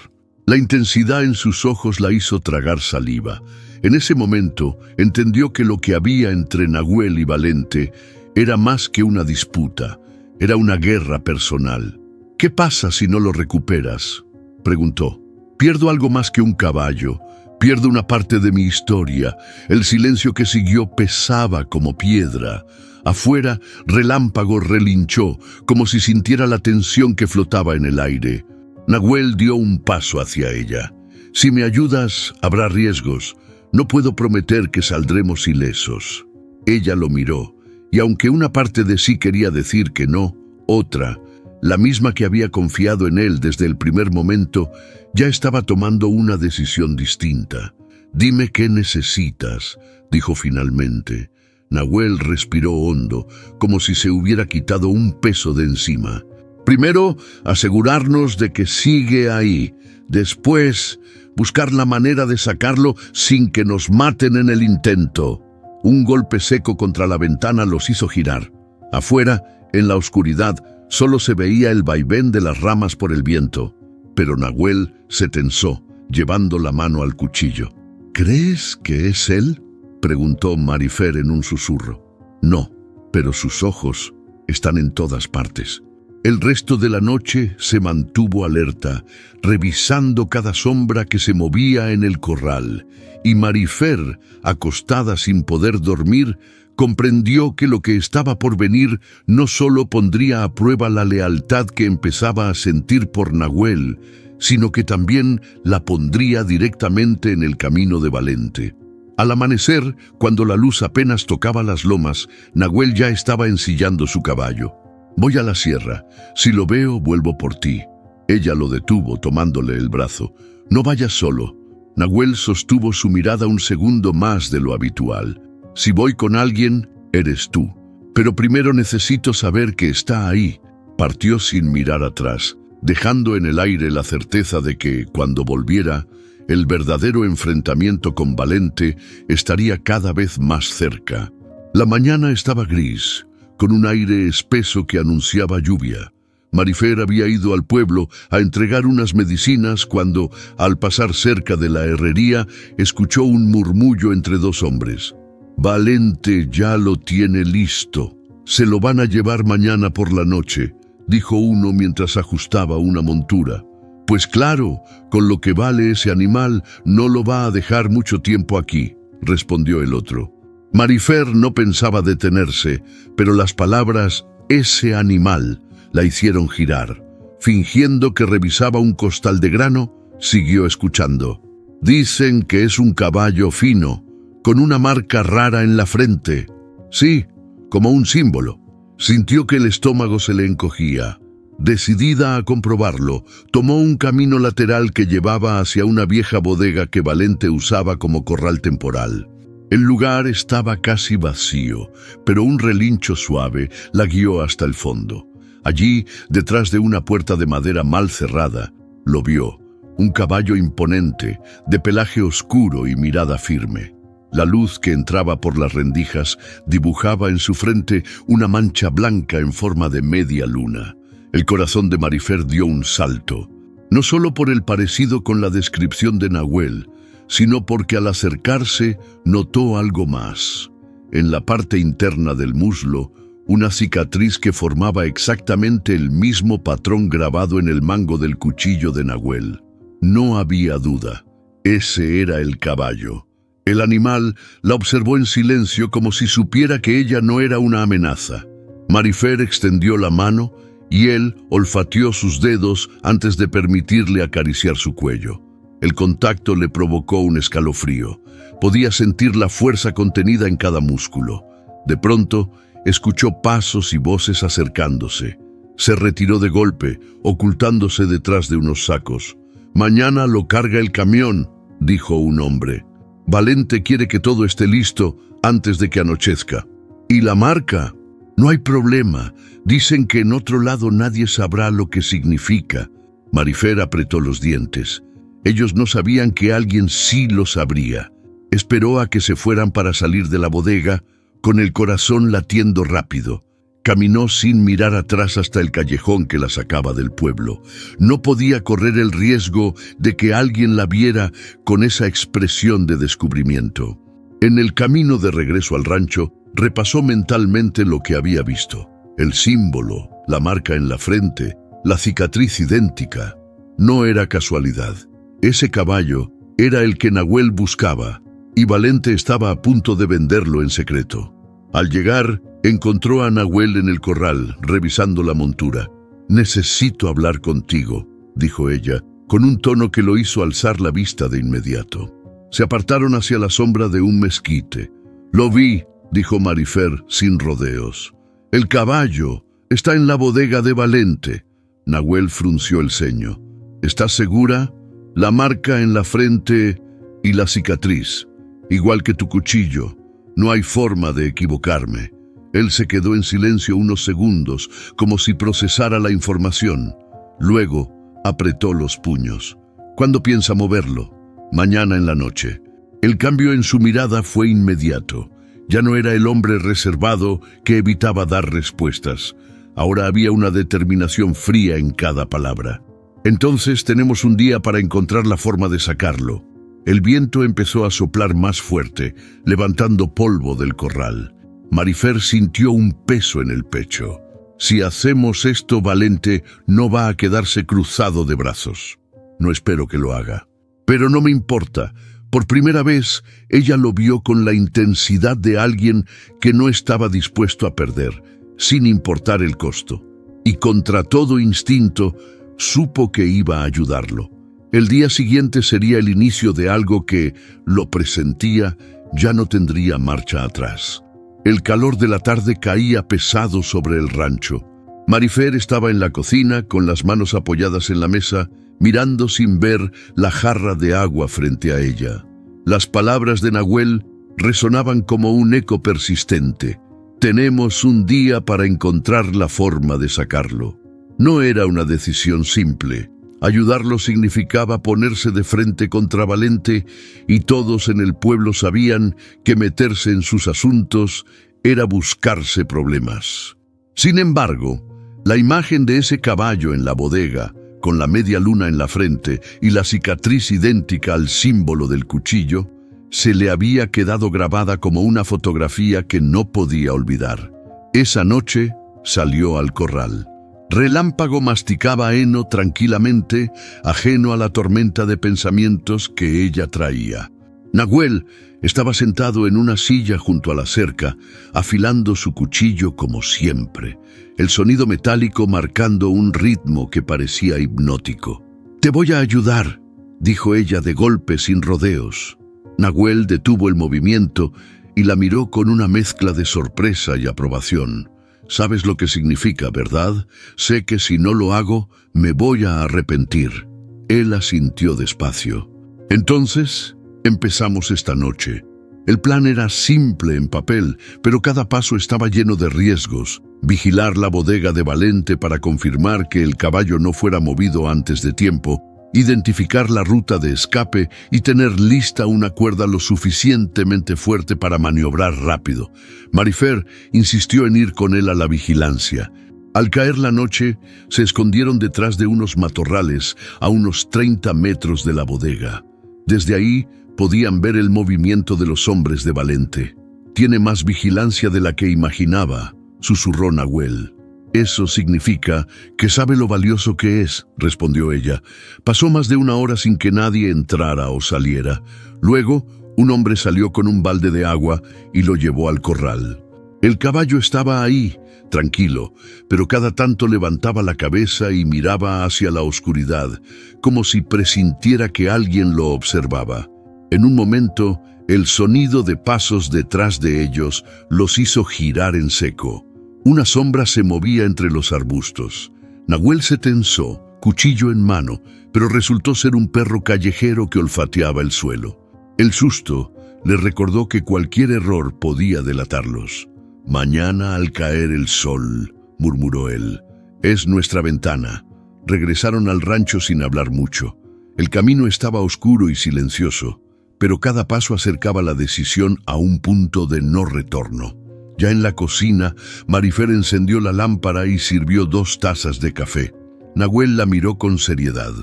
Speaker 1: La intensidad en sus ojos la hizo tragar saliva. En ese momento entendió que lo que había entre Nahuel y Valente era más que una disputa, era una guerra personal. «¿Qué pasa si no lo recuperas?», preguntó. «Pierdo algo más que un caballo, pierdo una parte de mi historia». El silencio que siguió pesaba como piedra. Afuera, Relámpago relinchó, como si sintiera la tensión que flotaba en el aire. Nahuel dio un paso hacia ella. «Si me ayudas, habrá riesgos. No puedo prometer que saldremos ilesos». Ella lo miró, y aunque una parte de sí quería decir que no, Otra, la misma que había confiado en él desde el primer momento, ya estaba tomando una decisión distinta. «Dime qué necesitas», dijo finalmente. Nahuel respiró hondo, como si se hubiera quitado un peso de encima. «Primero, asegurarnos de que sigue ahí. Después, buscar la manera de sacarlo sin que nos maten en el intento». Un golpe seco contra la ventana los hizo girar. Afuera, en la oscuridad, solo se veía el vaivén de las ramas por el viento. Pero Nahuel se tensó, llevando la mano al cuchillo. «¿Crees que es él?», preguntó Marifer en un susurro. «No, pero sus ojos están en todas partes». El resto de la noche se mantuvo alerta, revisando cada sombra que se movía en el corral, y Marifer, acostada sin poder dormir, comprendió que lo que estaba por venir no solo pondría a prueba la lealtad que empezaba a sentir por Nahuel, sino que también la pondría directamente en el camino de Valente. Al amanecer, cuando la luz apenas tocaba las lomas, Nahuel ya estaba ensillando su caballo. «Voy a la sierra. Si lo veo, vuelvo por ti». Ella lo detuvo, tomándole el brazo. «No vayas solo». Nahuel sostuvo su mirada un segundo más de lo habitual. «Si voy con alguien, eres tú. Pero primero necesito saber que está ahí». Partió sin mirar atrás, dejando en el aire la certeza de que, cuando volviera, el verdadero enfrentamiento con Valente estaría cada vez más cerca. La mañana estaba gris, con un aire espeso que anunciaba lluvia. Marifer había ido al pueblo a entregar unas medicinas cuando, al pasar cerca de la herrería, escuchó un murmullo entre dos hombres. «Valente ya lo tiene listo. Se lo van a llevar mañana por la noche», dijo uno mientras ajustaba una montura. «Pues claro, con lo que vale ese animal, no lo va a dejar mucho tiempo aquí», respondió el otro. Marifer no pensaba detenerse, pero las palabras «ese animal» la hicieron girar. Fingiendo que revisaba un costal de grano, siguió escuchando. «Dicen que es un caballo fino, con una marca rara en la frente». «Sí, como un símbolo». Sintió que el estómago se le encogía. Decidida a comprobarlo, tomó un camino lateral que llevaba hacia una vieja bodega que Valente usaba como corral temporal. El lugar estaba casi vacío, pero un relincho suave la guió hasta el fondo. Allí, detrás de una puerta de madera mal cerrada, lo vio, un caballo imponente, de pelaje oscuro y mirada firme. La luz que entraba por las rendijas dibujaba en su frente una mancha blanca en forma de media luna. El corazón de Marifer dio un salto, no solo por el parecido con la descripción de Nahuel, sino porque al acercarse notó algo más. En la parte interna del muslo, una cicatriz que formaba exactamente el mismo patrón grabado en el mango del cuchillo de Nahuel. No había duda, ese era el caballo. El animal la observó en silencio como si supiera que ella no era una amenaza. Marifer extendió la mano y él olfateó sus dedos antes de permitirle acariciar su cuello. El contacto le provocó un escalofrío. Podía sentir la fuerza contenida en cada músculo. De pronto, escuchó pasos y voces acercándose. Se retiró de golpe, ocultándose detrás de unos sacos. «Mañana lo carga el camión», dijo un hombre. «Valente quiere que todo esté listo antes de que anochezca». «¿Y la marca?» «No hay problema. Dicen que en otro lado nadie sabrá lo que significa». Marifer apretó los dientes. Ellos no sabían que alguien sí lo sabría. Esperó a que se fueran para salir de la bodega, con el corazón latiendo rápido. Caminó sin mirar atrás hasta el callejón que la sacaba del pueblo. No podía correr el riesgo de que alguien la viera con esa expresión de descubrimiento. En el camino de regreso al rancho, repasó mentalmente lo que había visto. El símbolo, la marca en la frente, la cicatriz idéntica. No era casualidad. Ese caballo era el que Nahuel buscaba, y Valente estaba a punto de venderlo en secreto. Al llegar, encontró a Nahuel en el corral, revisando la montura. «Necesito hablar contigo», dijo ella, con un tono que lo hizo alzar la vista de inmediato. Se apartaron hacia la sombra de un mezquite. «Lo vi», dijo Marifer sin rodeos. «El caballo», Está en la bodega de Valente. Nahuel frunció el ceño. ¿Estás segura? La marca en la frente y la cicatriz, igual que tu cuchillo. No hay forma de equivocarme. Él se quedó en silencio unos segundos, como si procesara la información. Luego apretó los puños. ¿Cuándo piensa moverlo? Mañana en la noche. El cambio en su mirada fue inmediato. Ya no era el hombre reservado que evitaba dar respuestas. Ahora había una determinación fría en cada palabra. Entonces tenemos un día para encontrar la forma de sacarlo. El viento empezó a soplar más fuerte, levantando polvo del corral. Marifer sintió un peso en el pecho. Si hacemos esto, Valente no va a quedarse cruzado de brazos. No espero que lo haga. Pero no me importa. Por primera vez, ella lo vio con la intensidad de alguien que no estaba dispuesto a perder, sin importar el costo. Y contra todo instinto, supo que iba a ayudarlo. El día siguiente sería el inicio de algo que, lo presentía, ya no tendría marcha atrás. El calor de la tarde caía pesado sobre el rancho. Marifer estaba en la cocina, con las manos apoyadas en la mesa, mirando sin ver la jarra de agua frente a ella. Las palabras de Nahuel resonaban como un eco persistente. Tenemos un día para encontrar la forma de sacarlo. No era una decisión simple. Ayudarlo significaba ponerse de frente contra Valente, y todos en el pueblo sabían que meterse en sus asuntos era buscarse problemas. Sin embargo, la imagen de ese caballo en la bodega, con la media luna en la frente y la cicatriz idéntica al símbolo del cuchillo, se le había quedado grabada como una fotografía que no podía olvidar. Esa noche salió al corral. Relámpago masticaba heno tranquilamente, ajeno a la tormenta de pensamientos que ella traía. Nahuel estaba sentado en una silla junto a la cerca, afilando su cuchillo como siempre, el sonido metálico marcando un ritmo que parecía hipnótico. «Te voy a ayudar», dijo ella de golpe sin rodeos. Nahuel detuvo el movimiento y la miró con una mezcla de sorpresa y aprobación. «Sabes lo que significa, ¿verdad? Sé que si no lo hago, me voy a arrepentir». Él asintió despacio. «Entonces, empezamos esta noche». El plan era simple en papel, pero cada paso estaba lleno de riesgos. Vigilar la bodega de Valente para confirmar que el caballo no fuera movido antes de tiempo, identificar la ruta de escape y tener lista una cuerda lo suficientemente fuerte para maniobrar rápido. Marifer insistió en ir con él a la vigilancia. Al caer la noche, se escondieron detrás de unos matorrales a unos 30 metros de la bodega. Desde ahí podían ver el movimiento de los hombres de Valente. «Tiene más vigilancia de la que imaginaba», susurró Nahuel. «Eso significa que sabe lo valioso que es», respondió ella. Pasó más de una hora sin que nadie entrara o saliera. Luego, un hombre salió con un balde de agua y lo llevó al corral. El caballo estaba ahí, tranquilo, pero cada tanto levantaba la cabeza y miraba hacia la oscuridad, como si presintiera que alguien lo observaba. En un momento, el sonido de pasos detrás de ellos los hizo girar en seco. Una sombra se movía entre los arbustos. Nahuel se tensó, cuchillo en mano, pero resultó ser un perro callejero que olfateaba el suelo. El susto le recordó que cualquier error podía delatarlos. «Mañana al caer el sol», murmuró él. «Es nuestra ventana». Regresaron al rancho sin hablar mucho. El camino estaba oscuro y silencioso, pero cada paso acercaba la decisión a un punto de no retorno. Ya en la cocina, Marifer encendió la lámpara y sirvió 2 tazas de café. Nahuel la miró con seriedad.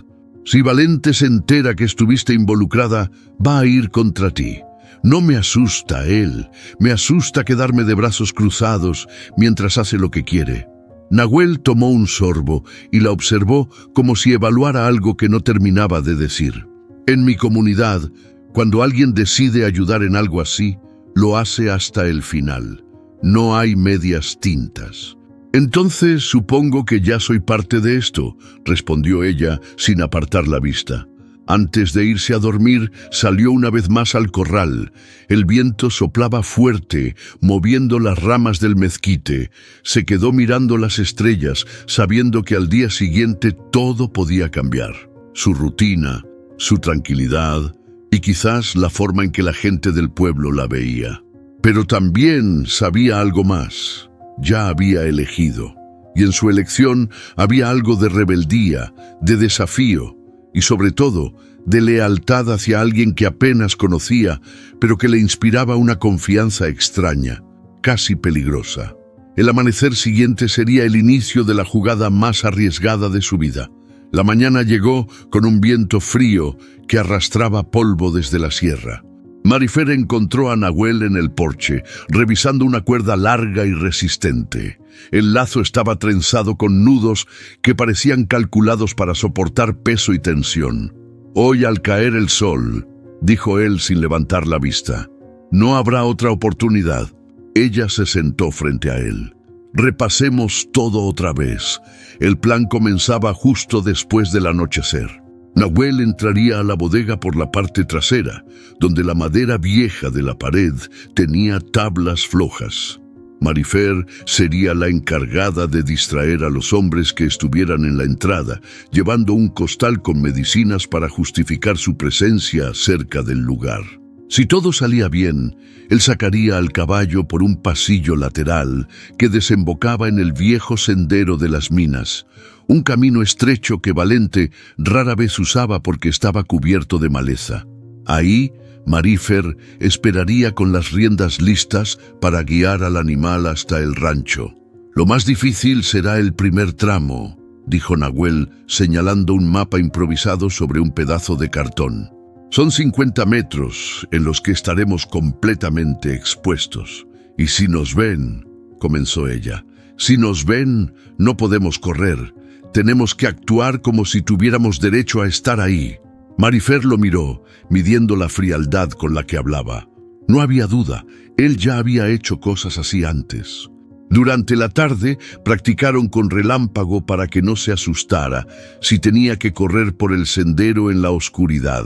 Speaker 1: «Si Valente se entera que estuviste involucrada, va a ir contra ti. No me asusta él, me asusta quedarme de brazos cruzados mientras hace lo que quiere». Nahuel tomó un sorbo y la observó como si evaluara algo que no terminaba de decir. «En mi comunidad, cuando alguien decide ayudar en algo así, lo hace hasta el final. No hay medias tintas». «Entonces supongo que ya soy parte de esto», respondió ella sin apartar la vista. Antes de irse a dormir, salió una vez más al corral. El viento soplaba fuerte, moviendo las ramas del mezquite. Se quedó mirando las estrellas, sabiendo que al día siguiente todo podía cambiar. Su rutina, su tranquilidad y quizás la forma en que la gente del pueblo la veía. Pero también sabía algo más. Ya había elegido. Y en su elección había algo de rebeldía, de desafío y sobre todo de lealtad hacia alguien que apenas conocía, pero que le inspiraba una confianza extraña, casi peligrosa. El amanecer siguiente sería el inicio de la jugada más arriesgada de su vida. La mañana llegó con un viento frío que arrastraba polvo desde la sierra. Marifer encontró a Nahuel en el porche, revisando una cuerda larga y resistente. El lazo estaba trenzado con nudos que parecían calculados para soportar peso y tensión. «Hoy al caer el sol», dijo él sin levantar la vista. «No habrá otra oportunidad». Ella se sentó frente a él. «Repasemos todo otra vez». El plan comenzaba justo después del anochecer. Nahuel entraría a la bodega por la parte trasera, donde la madera vieja de la pared tenía tablas flojas. Marifer sería la encargada de distraer a los hombres que estuvieran en la entrada, llevando un costal con medicinas para justificar su presencia cerca del lugar. Si todo salía bien, él sacaría al caballo por un pasillo lateral que desembocaba en el viejo sendero de las minas, un camino estrecho que Valente rara vez usaba porque estaba cubierto de maleza. Ahí, Marifer esperaría con las riendas listas para guiar al animal hasta el rancho. «Lo más difícil será el primer tramo», dijo Nahuel, señalando un mapa improvisado sobre un pedazo de cartón. «Son 50 metros en los que estaremos completamente expuestos. Y si nos ven», comenzó ella, «si nos ven, no podemos correr. Tenemos que actuar como si tuviéramos derecho a estar ahí». Marifer lo miró, midiendo la frialdad con la que hablaba. No había duda, él ya había hecho cosas así antes. Durante la tarde practicaron con Relámpago para que no se asustara si tenía que correr por el sendero en la oscuridad.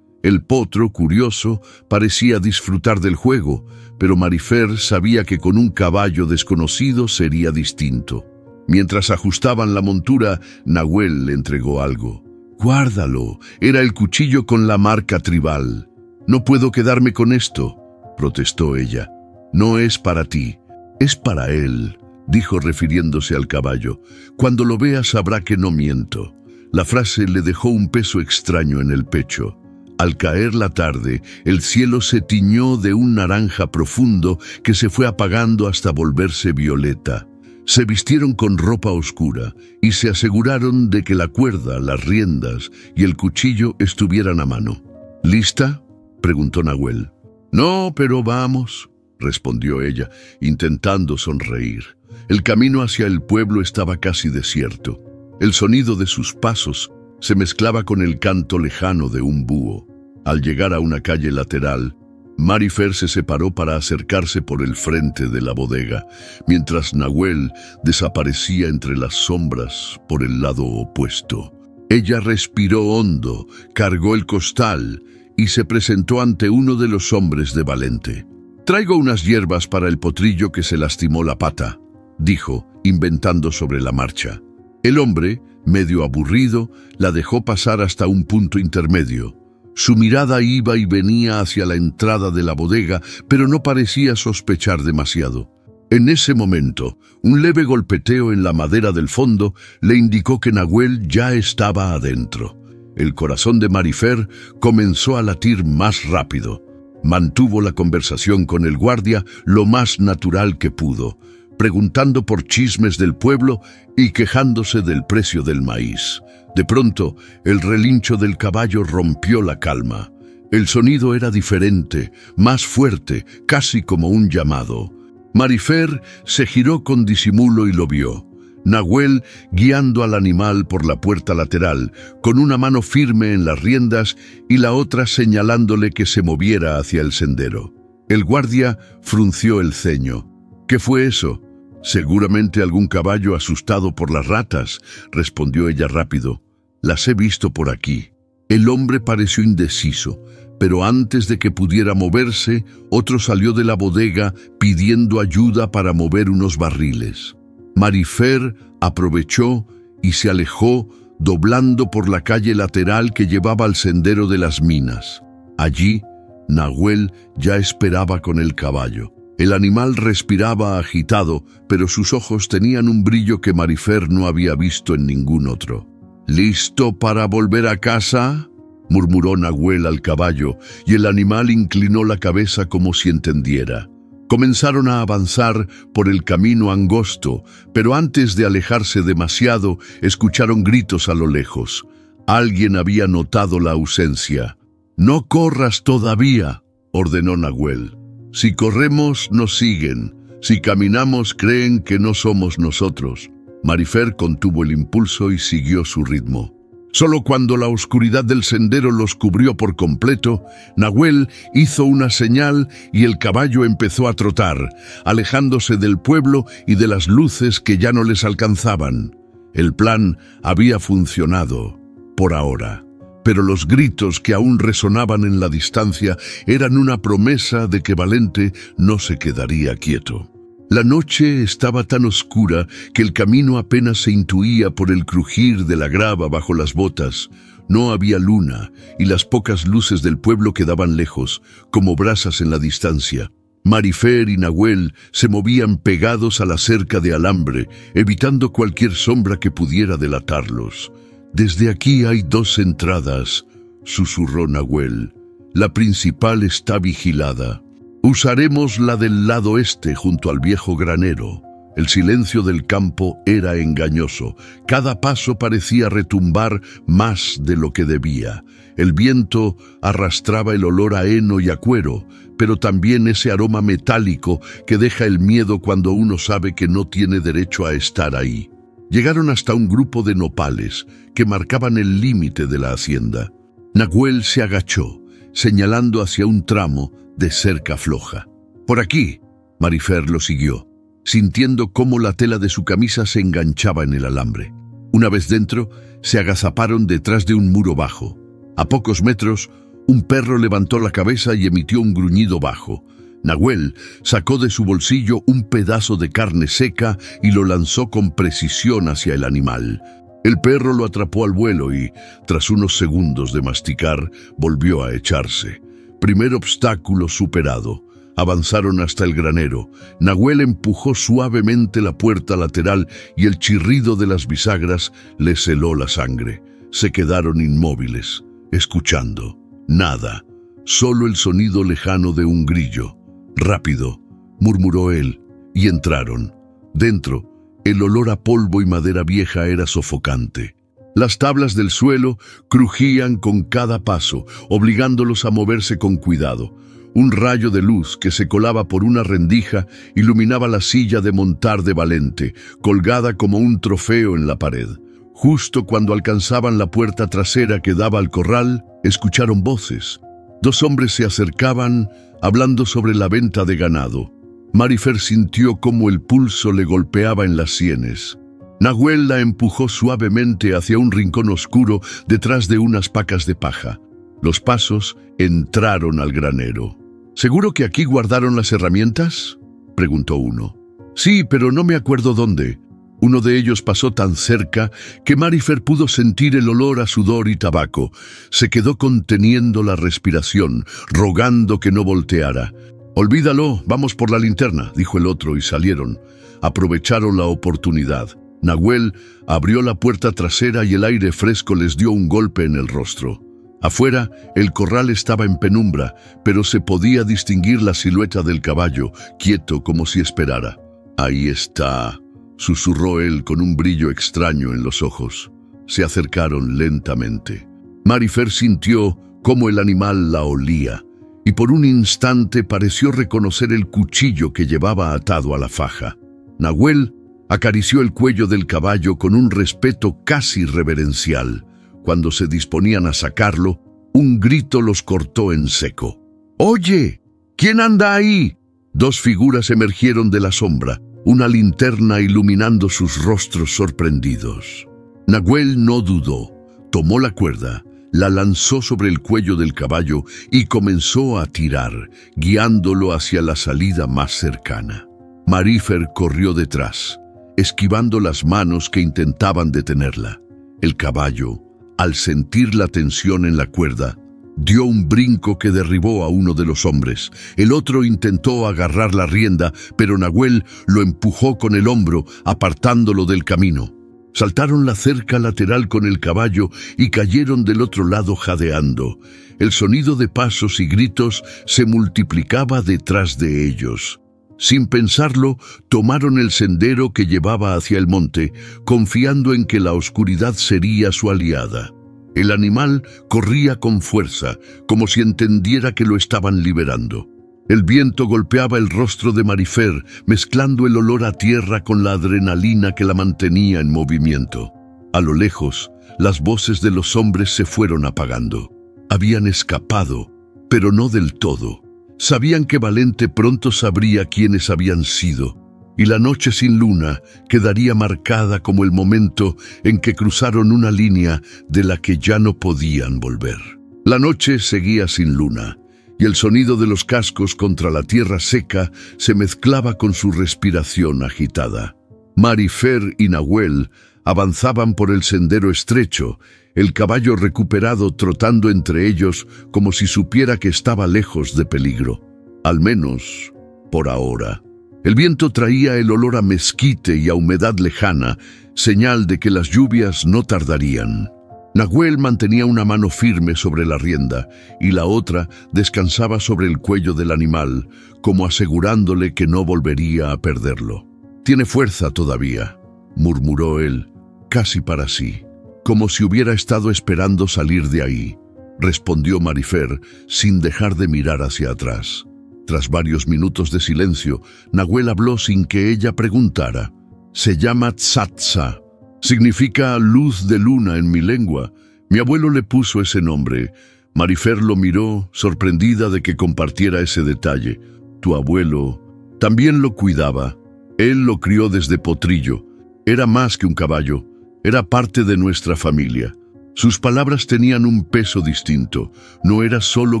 Speaker 1: El potro, curioso, parecía disfrutar del juego, pero Marifer sabía que con un caballo desconocido sería distinto. Mientras ajustaban la montura, Nahuel le entregó algo. «Guárdalo, era el cuchillo con la marca tribal». «No puedo quedarme con esto», protestó ella. «No es para ti, es para él», dijo refiriéndose al caballo. «Cuando lo veas sabrá que no miento». La frase le dejó un peso extraño en el pecho. Al caer la tarde, el cielo se tiñó de un naranja profundo que se fue apagando hasta volverse violeta. Se vistieron con ropa oscura y se aseguraron de que la cuerda, las riendas y el cuchillo estuvieran a mano. «¿Lista?», preguntó Nahuel. «No, pero vamos», respondió ella, intentando sonreír. El camino hacia el pueblo estaba casi desierto. El sonido de sus pasos se mezclaba con el canto lejano de un búho. Al llegar a una calle lateral, Marifer se separó para acercarse por el frente de la bodega, mientras Nahuel desaparecía entre las sombras por el lado opuesto. Ella respiró hondo, cargó el costal y se presentó ante uno de los hombres de Valente. «Traigo unas hierbas para el potrillo que se lastimó la pata», dijo, inventando sobre la marcha. El hombre, medio aburrido, la dejó pasar hasta un punto intermedio. Su mirada iba y venía hacia la entrada de la bodega, pero no parecía sospechar demasiado. En ese momento, un leve golpeteo en la madera del fondo le indicó que Nahuel ya estaba adentro. El corazón de Marifer comenzó a latir más rápido. Mantuvo la conversación con el guardia lo más natural que pudo, preguntando por chismes del pueblo y quejándose del precio del maíz. De pronto, el relincho del caballo rompió la calma. El sonido era diferente, más fuerte, casi como un llamado. Marifer se giró con disimulo y lo vio. Nahuel guiando al animal por la puerta lateral, con una mano firme en las riendas y la otra señalándole que se moviera hacia el sendero. El guardia frunció el ceño. «¿Qué fue eso?» «Seguramente algún caballo asustado por las ratas», respondió ella rápido. «Las he visto por aquí». El hombre pareció indeciso, pero antes de que pudiera moverse, otro salió de la bodega pidiendo ayuda para mover unos barriles. Marifer aprovechó y se alejó, doblando por la calle lateral que llevaba al sendero de las minas. Allí, Nahuel ya esperaba con el caballo. El animal respiraba agitado, pero sus ojos tenían un brillo que Marifer no había visto en ningún otro. «¿Listo para volver a casa?», murmuró Nahuel al caballo, y el animal inclinó la cabeza como si entendiera. Comenzaron a avanzar por el camino angosto, pero antes de alejarse demasiado, escucharon gritos a lo lejos. Alguien había notado la ausencia. «No corras todavía», ordenó Nahuel. «Si corremos, nos siguen. Si caminamos, creen que no somos nosotros». Marifer contuvo el impulso y siguió su ritmo. Solo cuando la oscuridad del sendero los cubrió por completo, Nahuel hizo una señal y el caballo empezó a trotar, alejándose del pueblo y de las luces que ya no les alcanzaban. El plan había funcionado, por ahora, pero los gritos que aún resonaban en la distancia eran una promesa de que Valente no se quedaría quieto. La noche estaba tan oscura que el camino apenas se intuía por el crujir de la grava bajo las botas. No había luna y las pocas luces del pueblo quedaban lejos, como brasas en la distancia. Marifer y Nahuel se movían pegados a la cerca de alambre, evitando cualquier sombra que pudiera delatarlos. «Desde aquí hay 2 entradas», susurró Nahuel. «La principal está vigilada. Usaremos la del lado este junto al viejo granero». El silencio del campo era engañoso. Cada paso parecía retumbar más de lo que debía. El viento arrastraba el olor a heno y a cuero, pero también ese aroma metálico que deja el miedo cuando uno sabe que no tiene derecho a estar ahí. Llegaron hasta un grupo de nopales que marcaban el límite de la hacienda. Nahuel se agachó, señalando hacia un tramo de cerca floja. «Por aquí», Marifer lo siguió, sintiendo cómo la tela de su camisa se enganchaba en el alambre. Una vez dentro, se agazaparon detrás de un muro bajo. A pocos metros, un perro levantó la cabeza y emitió un gruñido bajo. Nahuel sacó de su bolsillo un pedazo de carne seca y lo lanzó con precisión hacia el animal. El perro lo atrapó al vuelo y, tras unos segundos de masticar, volvió a echarse. Primer obstáculo superado. Avanzaron hasta el granero. Nahuel empujó suavemente la puerta lateral y el chirrido de las bisagras les heló la sangre. Se quedaron inmóviles, escuchando. Nada, solo el sonido lejano de un grillo. «Rápido», murmuró él, y entraron. Dentro, el olor a polvo y madera vieja era sofocante. Las tablas del suelo crujían con cada paso, obligándolos a moverse con cuidado. Un rayo de luz que se colaba por una rendija iluminaba la silla de montar de Valente, colgada como un trofeo en la pared. Justo cuando alcanzaban la puerta trasera que daba al corral, escucharon voces. 2 hombres se acercaban, hablando sobre la venta de ganado. Marifer sintió cómo el pulso le golpeaba en las sienes. Nahuel la empujó suavemente hacia un rincón oscuro detrás de unas pacas de paja. Los pasos entraron al granero. «¿Seguro que aquí guardaron las herramientas?», preguntó uno. «Sí, pero no me acuerdo dónde». Uno de ellos pasó tan cerca que Marifer pudo sentir el olor a sudor y tabaco. Se quedó conteniendo la respiración, rogando que no volteara. «Olvídalo, vamos por la linterna», dijo el otro y salieron. Aprovecharon la oportunidad. Nahuel abrió la puerta trasera y el aire fresco les dio un golpe en el rostro. Afuera, el corral estaba en penumbra, pero se podía distinguir la silueta del caballo, quieto como si esperara. «Ahí está», susurró él con un brillo extraño en los ojos. Se acercaron lentamente. Marifer sintió cómo el animal la olía, y por un instante pareció reconocer el cuchillo que llevaba atado a la faja. Nahuel acarició el cuello del caballo con un respeto casi reverencial. Cuando se disponían a sacarlo, un grito los cortó en seco. «¡Oye! ¿Quién anda ahí?». 2 figuras emergieron de la sombra, una linterna iluminando sus rostros sorprendidos. Nahuel no dudó. Tomó la cuerda, la lanzó sobre el cuello del caballo y comenzó a tirar, guiándolo hacia la salida más cercana. Marífer corrió detrás, esquivando las manos que intentaban detenerla. El caballo, al sentir la tensión en la cuerda, dio un brinco que derribó a uno de los hombres. El otro intentó agarrar la rienda, pero Nahuel lo empujó con el hombro, apartándolo del camino. Saltaron la cerca lateral con el caballo y cayeron del otro lado jadeando. El sonido de pasos y gritos se multiplicaba detrás de ellos. Sin pensarlo, tomaron el sendero que llevaba hacia el monte, confiando en que la oscuridad sería su aliada. El animal corría con fuerza, como si entendiera que lo estaban liberando. El viento golpeaba el rostro de Marífer, mezclando el olor a tierra con la adrenalina que la mantenía en movimiento. A lo lejos, las voces de los hombres se fueron apagando. Habían escapado, pero no del todo. Sabían que Valente pronto sabría quiénes habían sido, y la noche sin luna quedaría marcada como el momento en que cruzaron una línea de la que ya no podían volver. La noche seguía sin luna, y el sonido de los cascos contra la tierra seca se mezclaba con su respiración agitada. Marífer y Nahuel avanzaban por el sendero estrecho, el caballo recuperado trotando entre ellos como si supiera que estaba lejos de peligro. Al menos, por ahora. El viento traía el olor a mezquite y a humedad lejana, señal de que las lluvias no tardarían. Nahuel mantenía una mano firme sobre la rienda y la otra descansaba sobre el cuello del animal, como asegurándole que no volvería a perderlo. «Tiene fuerza todavía», murmuró él, casi para sí, como si hubiera estado esperando salir de ahí, respondió Marífer sin dejar de mirar hacia atrás. Tras varios minutos de silencio, Nahuel habló sin que ella preguntara. «Se llama Tzatza. Significa luz de luna en mi lengua. Mi abuelo le puso ese nombre». Marífer lo miró, sorprendida de que compartiera ese detalle. «Tu abuelo también lo cuidaba. Él lo crió desde potrillo. Era más que un caballo. Era parte de nuestra familia». Sus palabras tenían un peso distinto. No era solo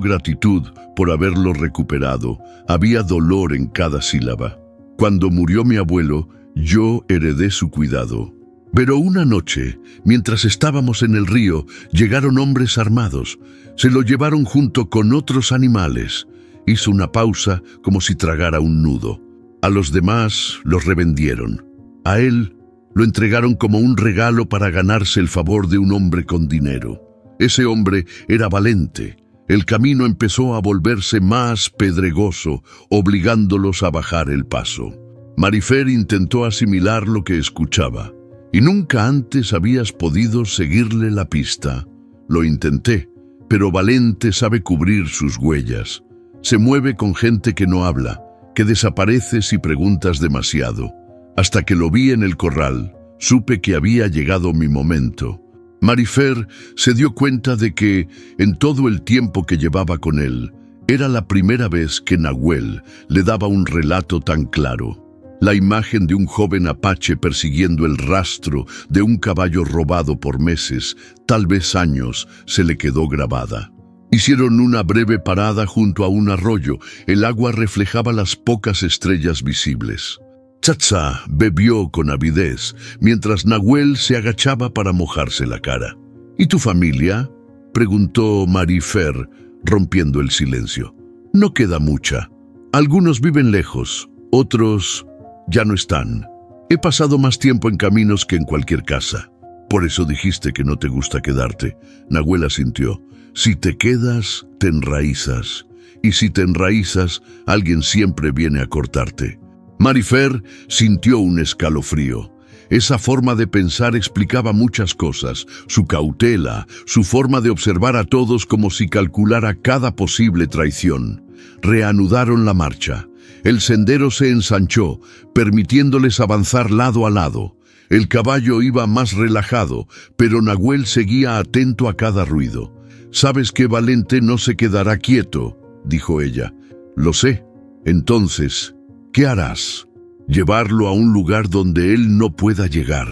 Speaker 1: gratitud por haberlo recuperado. Había dolor en cada sílaba. «Cuando murió mi abuelo, yo heredé su cuidado. Pero una noche, mientras estábamos en el río, llegaron hombres armados. Se lo llevaron junto con otros animales». Hizo una pausa como si tragara un nudo. «A los demás los revendieron. A él lo entregaron como un regalo para ganarse el favor de un hombre con dinero. Ese hombre era Valente. El camino empezó a volverse más pedregoso, obligándolos a bajar el paso». Marífer intentó asimilar lo que escuchaba. «Y nunca antes habías podido seguirle la pista». «Lo intenté, pero Valente sabe cubrir sus huellas. Se mueve con gente que no habla, que desaparece si preguntas demasiado. Hasta que lo vi en el corral, supe que había llegado mi momento». Marífer se dio cuenta de que, en todo el tiempo que llevaba con él, era la primera vez que Nahuel le daba un relato tan claro. La imagen de un joven apache persiguiendo el rastro de un caballo robado por meses, tal vez años, se le quedó grabada. Hicieron una breve parada junto a un arroyo. El agua reflejaba las pocas estrellas visibles. Tzatza bebió con avidez, mientras Nahuel se agachaba para mojarse la cara. «¿Y tu familia?», preguntó Marífer, rompiendo el silencio. «No queda mucha. Algunos viven lejos, otros ya no están. He pasado más tiempo en caminos que en cualquier casa». «Por eso dijiste que no te gusta quedarte». Nahuel asintió. «Si te quedas, te enraízas. Y si te enraízas, alguien siempre viene a cortarte». Marífer sintió un escalofrío. Esa forma de pensar explicaba muchas cosas: su cautela, su forma de observar a todos como si calculara cada posible traición. Reanudaron la marcha. El sendero se ensanchó, permitiéndoles avanzar lado a lado. El caballo iba más relajado, pero Nahuel seguía atento a cada ruido. «Sabes que Valente no se quedará quieto», dijo ella. «Lo sé. Entonces, ¿qué harás?». «Llevarlo a un lugar donde él no pueda llegar».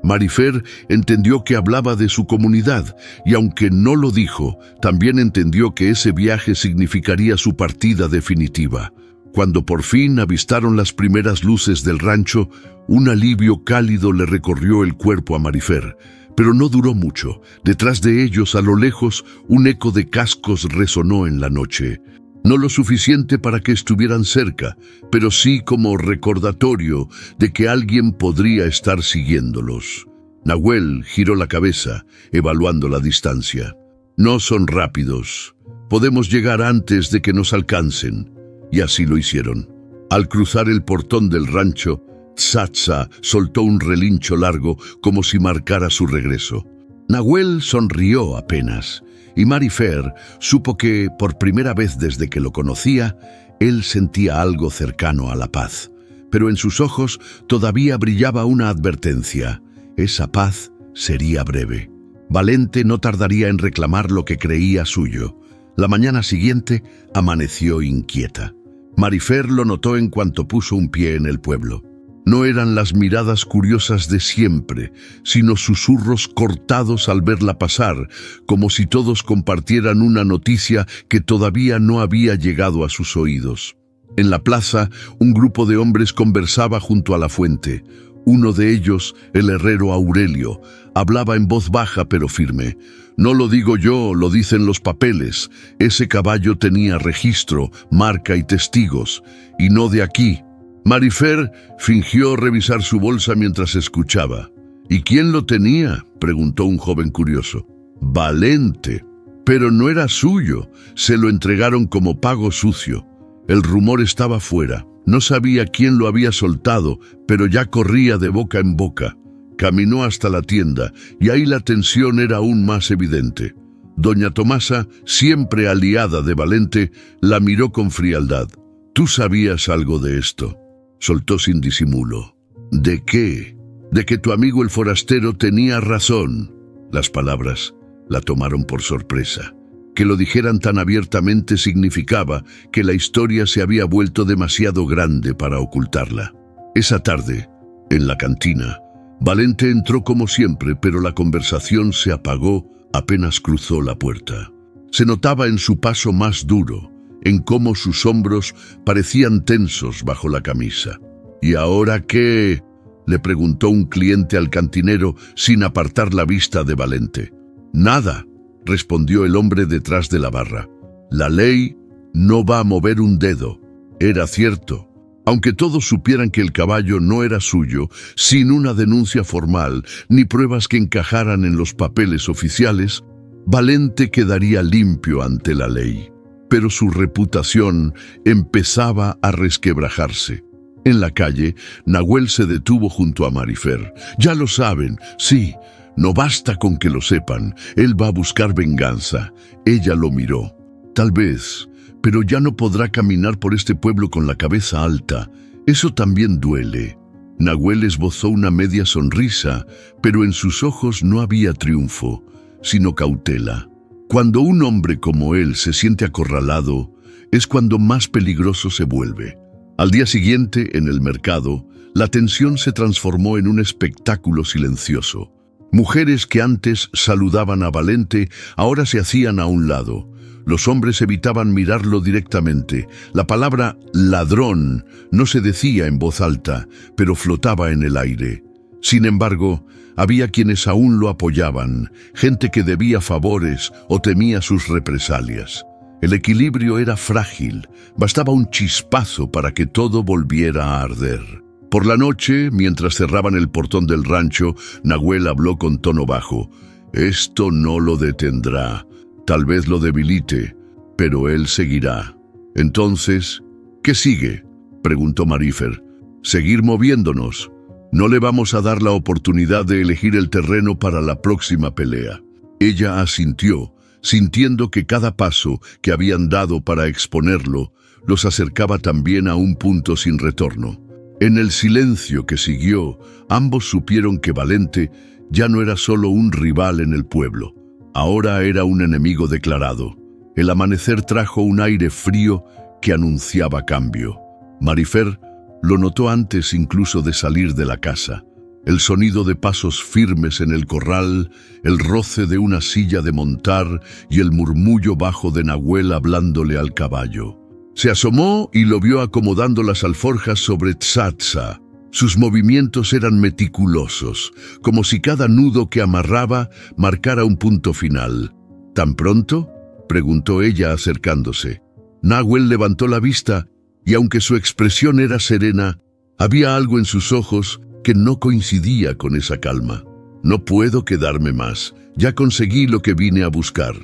Speaker 1: Marifer entendió que hablaba de su comunidad y aunque no lo dijo, también entendió que ese viaje significaría su partida definitiva. Cuando por fin avistaron las primeras luces del rancho, un alivio cálido le recorrió el cuerpo a Marifer. Pero no duró mucho. Detrás de ellos, a lo lejos, un eco de cascos resonó en la noche. No lo suficiente para que estuvieran cerca, pero sí como recordatorio de que alguien podría estar siguiéndolos. Nahuel giró la cabeza, evaluando la distancia. No son rápidos. Podemos llegar antes de que nos alcancen. Y así lo hicieron. Al cruzar el portón del rancho, Tsatsa soltó un relincho largo como si marcara su regreso. Nahuel sonrió apenas, y Marifer supo que, por primera vez desde que lo conocía, él sentía algo cercano a la paz. Pero en sus ojos todavía brillaba una advertencia. Esa paz sería breve. Valente no tardaría en reclamar lo que creía suyo. La mañana siguiente amaneció inquieta. Marifer lo notó en cuanto puso un pie en el pueblo. No eran las miradas curiosas de siempre, sino susurros cortados al verla pasar, como si todos compartieran una noticia que todavía no había llegado a sus oídos. En la plaza, un grupo de hombres conversaba junto a la fuente. Uno de ellos, el herrero Aurelio, hablaba en voz baja pero firme. «No lo digo yo, lo dicen los papeles. Ese caballo tenía registro, marca y testigos, y no de aquí». Marifer fingió revisar su bolsa mientras escuchaba. «¿Y quién lo tenía?», preguntó un joven curioso. «Valente. Pero no era suyo. Se lo entregaron como pago sucio. El rumor estaba fuera. No sabía quién lo había soltado, pero ya corría de boca en boca. Caminó hasta la tienda, y ahí la tensión era aún más evidente. Doña Tomasa, siempre aliada de Valente, la miró con frialdad. «¿Tú sabías algo de esto?», soltó sin disimulo. «¿De qué?». «De que tu amigo el forastero tenía razón». Las palabras la tomaron por sorpresa. Que lo dijeran tan abiertamente significaba que la historia se había vuelto demasiado grande para ocultarla. Esa tarde, en la cantina, Valente entró como siempre, pero la conversación se apagó apenas cruzó la puerta. Se notaba en su paso más duro, en cómo sus hombros parecían tensos bajo la camisa. «¿Y ahora qué?», le preguntó un cliente al cantinero sin apartar la vista de Valente. «Nada», respondió el hombre detrás de la barra. «La ley no va a mover un dedo». Era cierto. Aunque todos supieran que el caballo no era suyo, sin una denuncia formal ni pruebas que encajaran en los papeles oficiales, Valente quedaría limpio ante la ley. Pero su reputación empezaba a resquebrajarse. En la calle, Nahuel se detuvo junto a Marifer. «Ya lo saben, sí, no basta con que lo sepan, él va a buscar venganza». Ella lo miró. «Tal vez, pero ya no podrá caminar por este pueblo con la cabeza alta. Eso también duele». Nahuel esbozó una media sonrisa, pero en sus ojos no había triunfo, sino cautela. Cuando un hombre como él se siente acorralado, es cuando más peligroso se vuelve. Al día siguiente, en el mercado, la tensión se transformó en un espectáculo silencioso. Mujeres que antes saludaban a Valente, ahora se hacían a un lado. Los hombres evitaban mirarlo directamente. La palabra ladrón no se decía en voz alta, pero flotaba en el aire. Sin embargo, había quienes aún lo apoyaban, gente que debía favores o temía sus represalias. El equilibrio era frágil, bastaba un chispazo para que todo volviera a arder. Por la noche, mientras cerraban el portón del rancho, Nahuel habló con tono bajo. «Esto no lo detendrá. Tal vez lo debilite, pero él seguirá». «Entonces, ¿qué sigue?», preguntó Marifer. «Seguir moviéndonos. No le vamos a dar la oportunidad de elegir el terreno para la próxima pelea». Ella asintió, sintiendo que cada paso que habían dado para exponerlo los acercaba también a un punto sin retorno. En el silencio que siguió, ambos supieron que Valente ya no era solo un rival en el pueblo. Ahora era un enemigo declarado. El amanecer trajo un aire frío que anunciaba cambio. Marifer lo notó antes incluso de salir de la casa. El sonido de pasos firmes en el corral, el roce de una silla de montar y el murmullo bajo de Nahuel hablándole al caballo. Se asomó y lo vio acomodando las alforjas sobre Tsatsa. Sus movimientos eran meticulosos, como si cada nudo que amarraba marcara un punto final. ¿Tan pronto?, preguntó ella acercándose. Nahuel levantó la vista y aunque su expresión era serena, había algo en sus ojos que no coincidía con esa calma. No puedo quedarme más, ya conseguí lo que vine a buscar.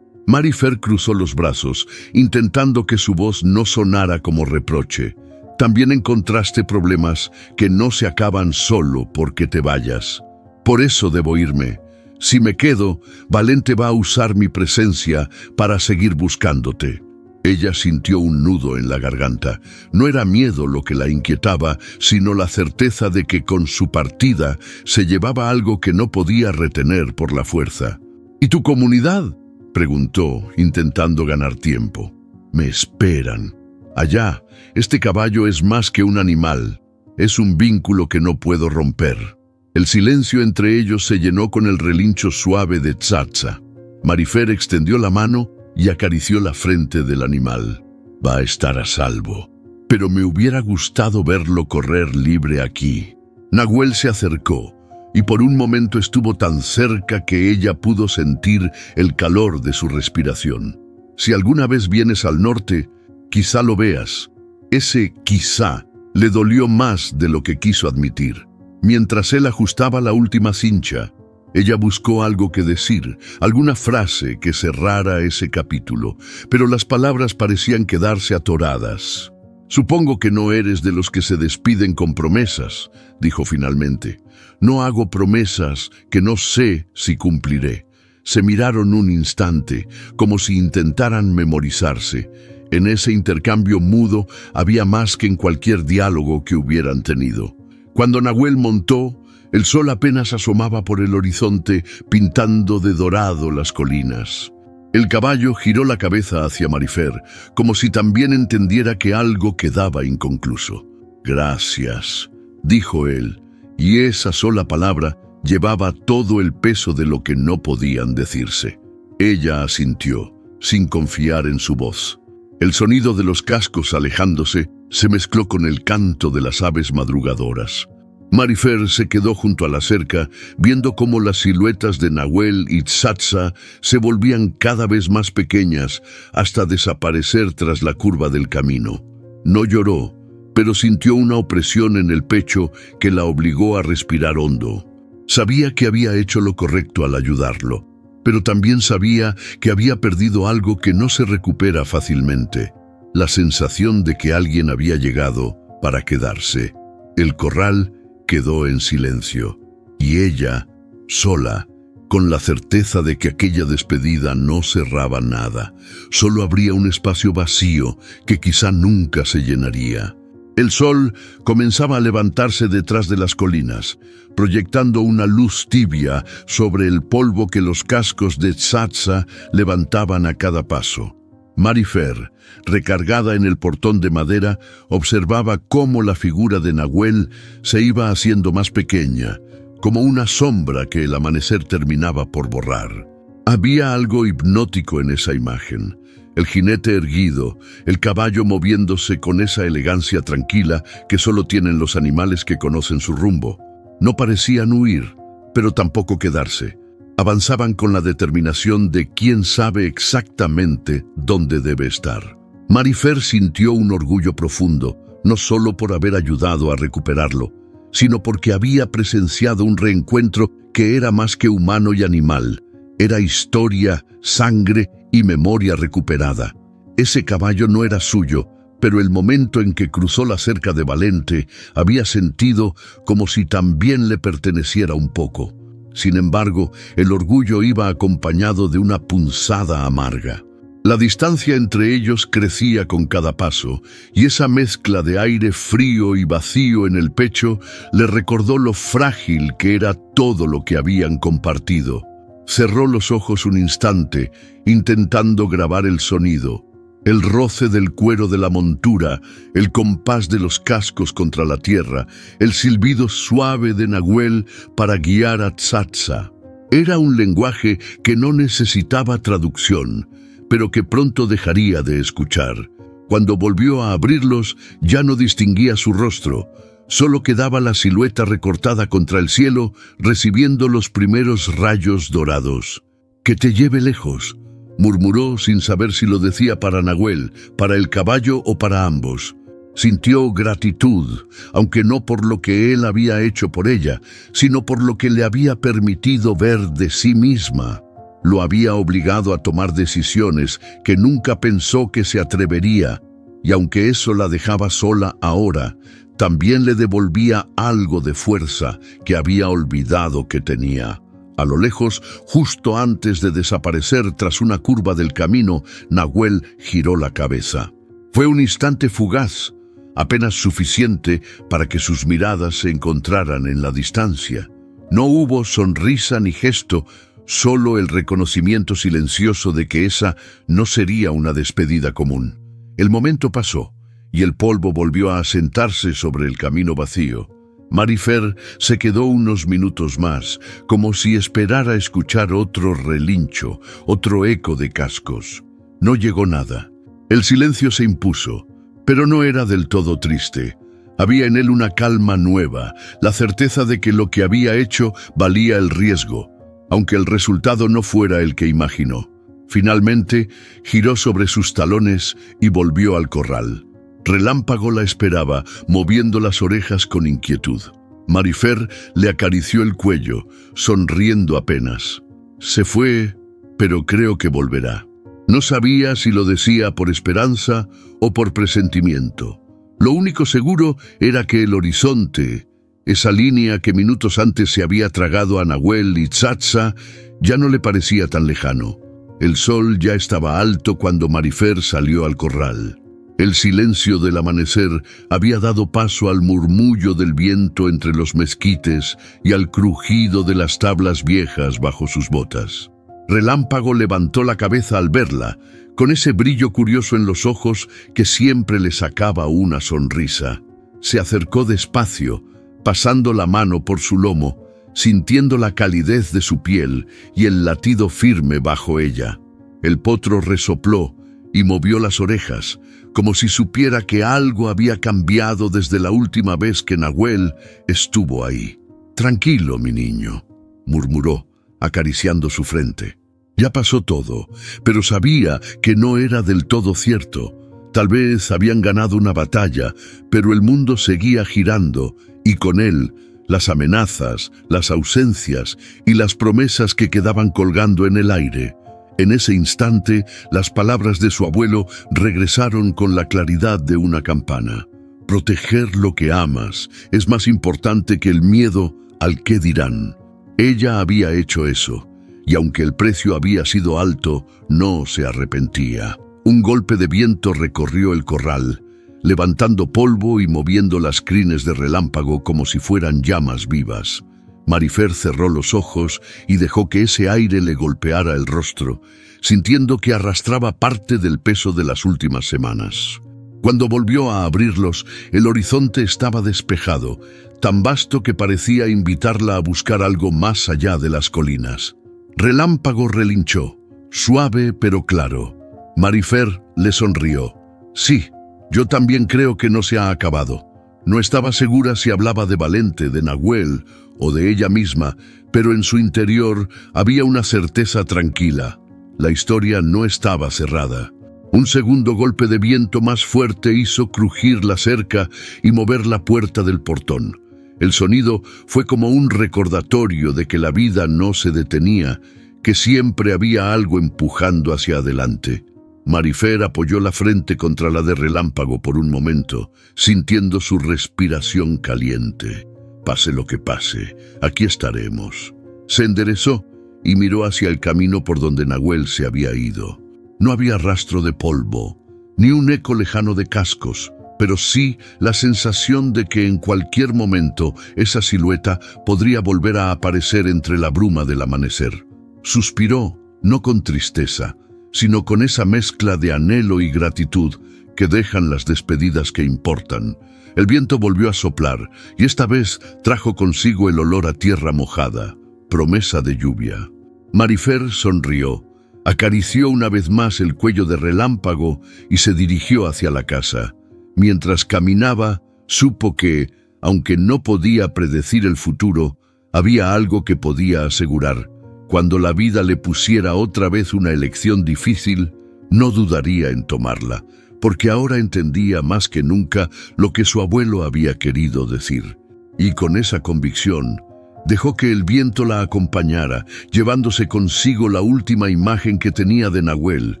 Speaker 1: Marifer cruzó los brazos, intentando que su voz no sonara como reproche. También encontraste problemas que no se acaban solo porque te vayas. Por eso debo irme. Si me quedo, Valente va a usar mi presencia para seguir buscándote. Ella sintió un nudo en la garganta. No era miedo lo que la inquietaba, sino la certeza de que con su partida se llevaba algo que no podía retener por la fuerza. ¿Y tu comunidad?, preguntó, intentando ganar tiempo. Me esperan. Allá, este caballo es más que un animal. Es un vínculo que no puedo romper. El silencio entre ellos se llenó con el relincho suave de Tsatsa. Marifer extendió la mano y acarició la frente del animal. Va a estar a salvo. Pero me hubiera gustado verlo correr libre aquí. Nahuel se acercó, y por un momento estuvo tan cerca que ella pudo sentir el calor de su respiración. Si alguna vez vienes al norte, quizá lo veas. Ese quizá le dolió más de lo que quiso admitir. Mientras él ajustaba la última cincha, ella buscó algo que decir, alguna frase que cerrara ese capítulo, pero las palabras parecían quedarse atoradas. Supongo que no eres de los que se despiden con promesas, dijo finalmente. No hago promesas que no sé si cumpliré. Se miraron un instante, como si intentaran memorizarse. En ese intercambio mudo había más que en cualquier diálogo que hubieran tenido. Cuando Nahuel montó, el sol apenas asomaba por el horizonte, pintando de dorado las colinas. El caballo giró la cabeza hacia Marifer, como si también entendiera que algo quedaba inconcluso. «Gracias», dijo él, y esa sola palabra llevaba todo el peso de lo que no podían decirse. Ella asintió, sin confiar en su voz. El sonido de los cascos alejándose se mezcló con el canto de las aves madrugadoras. Marifer se quedó junto a la cerca, viendo cómo las siluetas de Nahuel y Tsatsa se volvían cada vez más pequeñas hasta desaparecer tras la curva del camino. No lloró, pero sintió una opresión en el pecho que la obligó a respirar hondo. Sabía que había hecho lo correcto al ayudarlo, pero también sabía que había perdido algo que no se recupera fácilmente: la sensación de que alguien había llegado para quedarse. El corral quedó en silencio, y ella, sola, con la certeza de que aquella despedida no cerraba nada. Solo habría un espacio vacío que quizá nunca se llenaría. El sol comenzaba a levantarse detrás de las colinas, proyectando una luz tibia sobre el polvo que los cascos de Tsatsa levantaban a cada paso. Marifer, recargada en el portón de madera, observaba cómo la figura de Nahuel se iba haciendo más pequeña, como una sombra que el amanecer terminaba por borrar. Había algo hipnótico en esa imagen. El jinete erguido, el caballo moviéndose con esa elegancia tranquila que solo tienen los animales que conocen su rumbo. No parecían huir, pero tampoco quedarse. Avanzaban con la determinación de quien sabe exactamente dónde debe estar. Marifer sintió un orgullo profundo, no solo por haber ayudado a recuperarlo, sino porque había presenciado un reencuentro que era más que humano y animal. Era historia, sangre y memoria recuperada. Ese caballo no era suyo, pero el momento en que cruzó la cerca de Valente había sentido como si también le perteneciera un poco. Sin embargo, el orgullo iba acompañado de una punzada amarga. La distancia entre ellos crecía con cada paso, y esa mezcla de aire frío y vacío en el pecho le recordó lo frágil que era todo lo que habían compartido. Cerró los ojos un instante, intentando grabar el sonido, El roce del cuero de la montura, el compás de los cascos contra la tierra, el silbido suave de Nahuel para guiar a Tsatsa. Era un lenguaje que no necesitaba traducción, pero que pronto dejaría de escuchar. Cuando volvió a abrirlos, ya no distinguía su rostro. Solo quedaba la silueta recortada contra el cielo, recibiendo los primeros rayos dorados. «Que te lleve lejos», murmuró sin saber si lo decía para Nahuel, para el caballo o para ambos. Sintió gratitud, aunque no por lo que él había hecho por ella, sino por lo que le había permitido ver de sí misma. Lo había obligado a tomar decisiones que nunca pensó que se atrevería, y aunque eso la dejaba sola ahora, también le devolvía algo de fuerza que había olvidado que tenía. A lo lejos, justo antes de desaparecer tras una curva del camino, Nahuel giró la cabeza. Fue un instante fugaz, apenas suficiente para que sus miradas se encontraran en la distancia. No hubo sonrisa ni gesto, solo el reconocimiento silencioso de que esa no sería una despedida común. El momento pasó, y el polvo volvió a asentarse sobre el camino vacío. Marifer se quedó unos minutos más, como si esperara escuchar otro relincho, otro eco de cascos. No llegó nada. El silencio se impuso, pero no era del todo triste. Había en él una calma nueva, la certeza de que lo que había hecho valía el riesgo, aunque el resultado no fuera el que imaginó. Finalmente, giró sobre sus talones y volvió al corral. Relámpago la esperaba, moviendo las orejas con inquietud. Marifer le acarició el cuello, sonriendo apenas. Se fue, pero creo que volverá. No sabía si lo decía por esperanza o por presentimiento. Lo único seguro era que el horizonte, esa línea que minutos antes se había tragado a Nahuel y Tsatsa, ya no le parecía tan lejano. El sol ya estaba alto cuando Marifer salió al corral. El silencio del amanecer había dado paso al murmullo del viento entre los mezquites y al crujido de las tablas viejas bajo sus botas. Relámpago levantó la cabeza al verla, con ese brillo curioso en los ojos que siempre le sacaba una sonrisa. Se acercó despacio, pasando la mano por su lomo, sintiendo la calidez de su piel y el latido firme bajo ella. El potro resopló y movió las orejas, como si supiera que algo había cambiado desde la última vez que Nahuel estuvo ahí. «Tranquilo, mi niño», murmuró, acariciando su frente. Ya pasó todo, pero sabía que no era del todo cierto. Tal vez habían ganado una batalla, pero el mundo seguía girando, y con él las amenazas, las ausencias y las promesas que quedaban colgando en el aire. En ese instante, las palabras de su abuelo regresaron con la claridad de una campana. Proteger lo que amas es más importante que el miedo al qué dirán. Ella había hecho eso, y aunque el precio había sido alto, no se arrepentía. Un golpe de viento recorrió el corral, levantando polvo y moviendo las crines de Relámpago como si fueran llamas vivas. Marifer cerró los ojos y dejó que ese aire le golpeara el rostro, sintiendo que arrastraba parte del peso de las últimas semanas. Cuando volvió a abrirlos, el horizonte estaba despejado, tan vasto que parecía invitarla a buscar algo más allá de las colinas. Relámpago relinchó, suave pero claro. Marifer le sonrió. «Sí, yo también creo que no se ha acabado». No estaba segura si hablaba de Valente, de Nahuel o de ella misma, pero en su interior había una certeza tranquila. La historia no estaba cerrada. Un segundo golpe de viento más fuerte hizo crujir la cerca y mover la puerta del portón. El sonido fue como un recordatorio de que la vida no se detenía, que siempre había algo empujando hacia adelante. Marifer apoyó la frente contra la de Relámpago por un momento, sintiendo su respiración caliente. «Pase lo que pase, aquí estaremos». Se enderezó y miró hacia el camino por donde Nahuel se había ido. No había rastro de polvo, ni un eco lejano de cascos, pero sí la sensación de que en cualquier momento esa silueta podría volver a aparecer entre la bruma del amanecer. Suspiró, no con tristeza, sino con esa mezcla de anhelo y gratitud que dejan las despedidas que importan. El viento volvió a soplar, y esta vez trajo consigo el olor a tierra mojada, promesa de lluvia. Marifer sonrió, acarició una vez más el cuello de Relámpago y se dirigió hacia la casa. Mientras caminaba, supo que, aunque no podía predecir el futuro, había algo que podía asegurar. Cuando la vida le pusiera otra vez una elección difícil, no dudaría en tomarla, porque ahora entendía más que nunca lo que su abuelo había querido decir. Y con esa convicción, dejó que el viento la acompañara, llevándose consigo la última imagen que tenía de Nahuel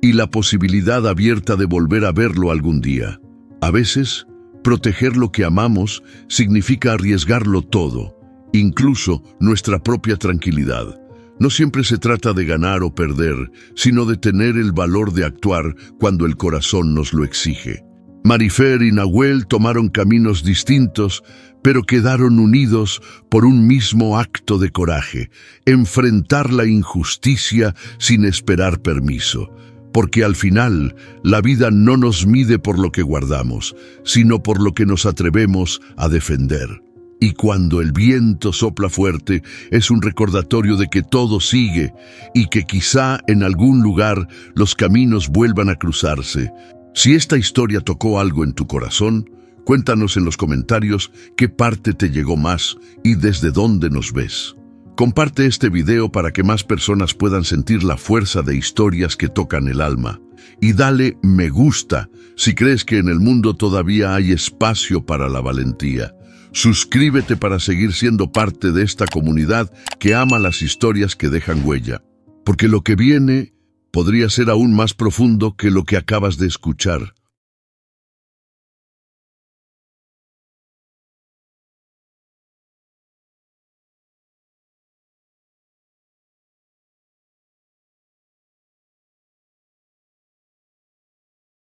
Speaker 1: y la posibilidad abierta de volver a verlo algún día. A veces, proteger lo que amamos significa arriesgarlo todo, incluso nuestra propia tranquilidad. No siempre se trata de ganar o perder, sino de tener el valor de actuar cuando el corazón nos lo exige. Marifer y Nahuel tomaron caminos distintos, pero quedaron unidos por un mismo acto de coraje: enfrentar la injusticia sin esperar permiso. Porque al final, la vida no nos mide por lo que guardamos, sino por lo que nos atrevemos a defender. Y cuando el viento sopla fuerte, es un recordatorio de que todo sigue y que quizá en algún lugar los caminos vuelvan a cruzarse. Si esta historia tocó algo en tu corazón, cuéntanos en los comentarios qué parte te llegó más y desde dónde nos ves. Comparte este video para que más personas puedan sentir la fuerza de historias que tocan el alma. Y dale me gusta si crees que en el mundo todavía hay espacio para la valentía. Suscríbete para seguir siendo parte de esta comunidad que ama las historias que dejan huella. Porque lo que viene podría ser aún más profundo que lo que acabas de escuchar.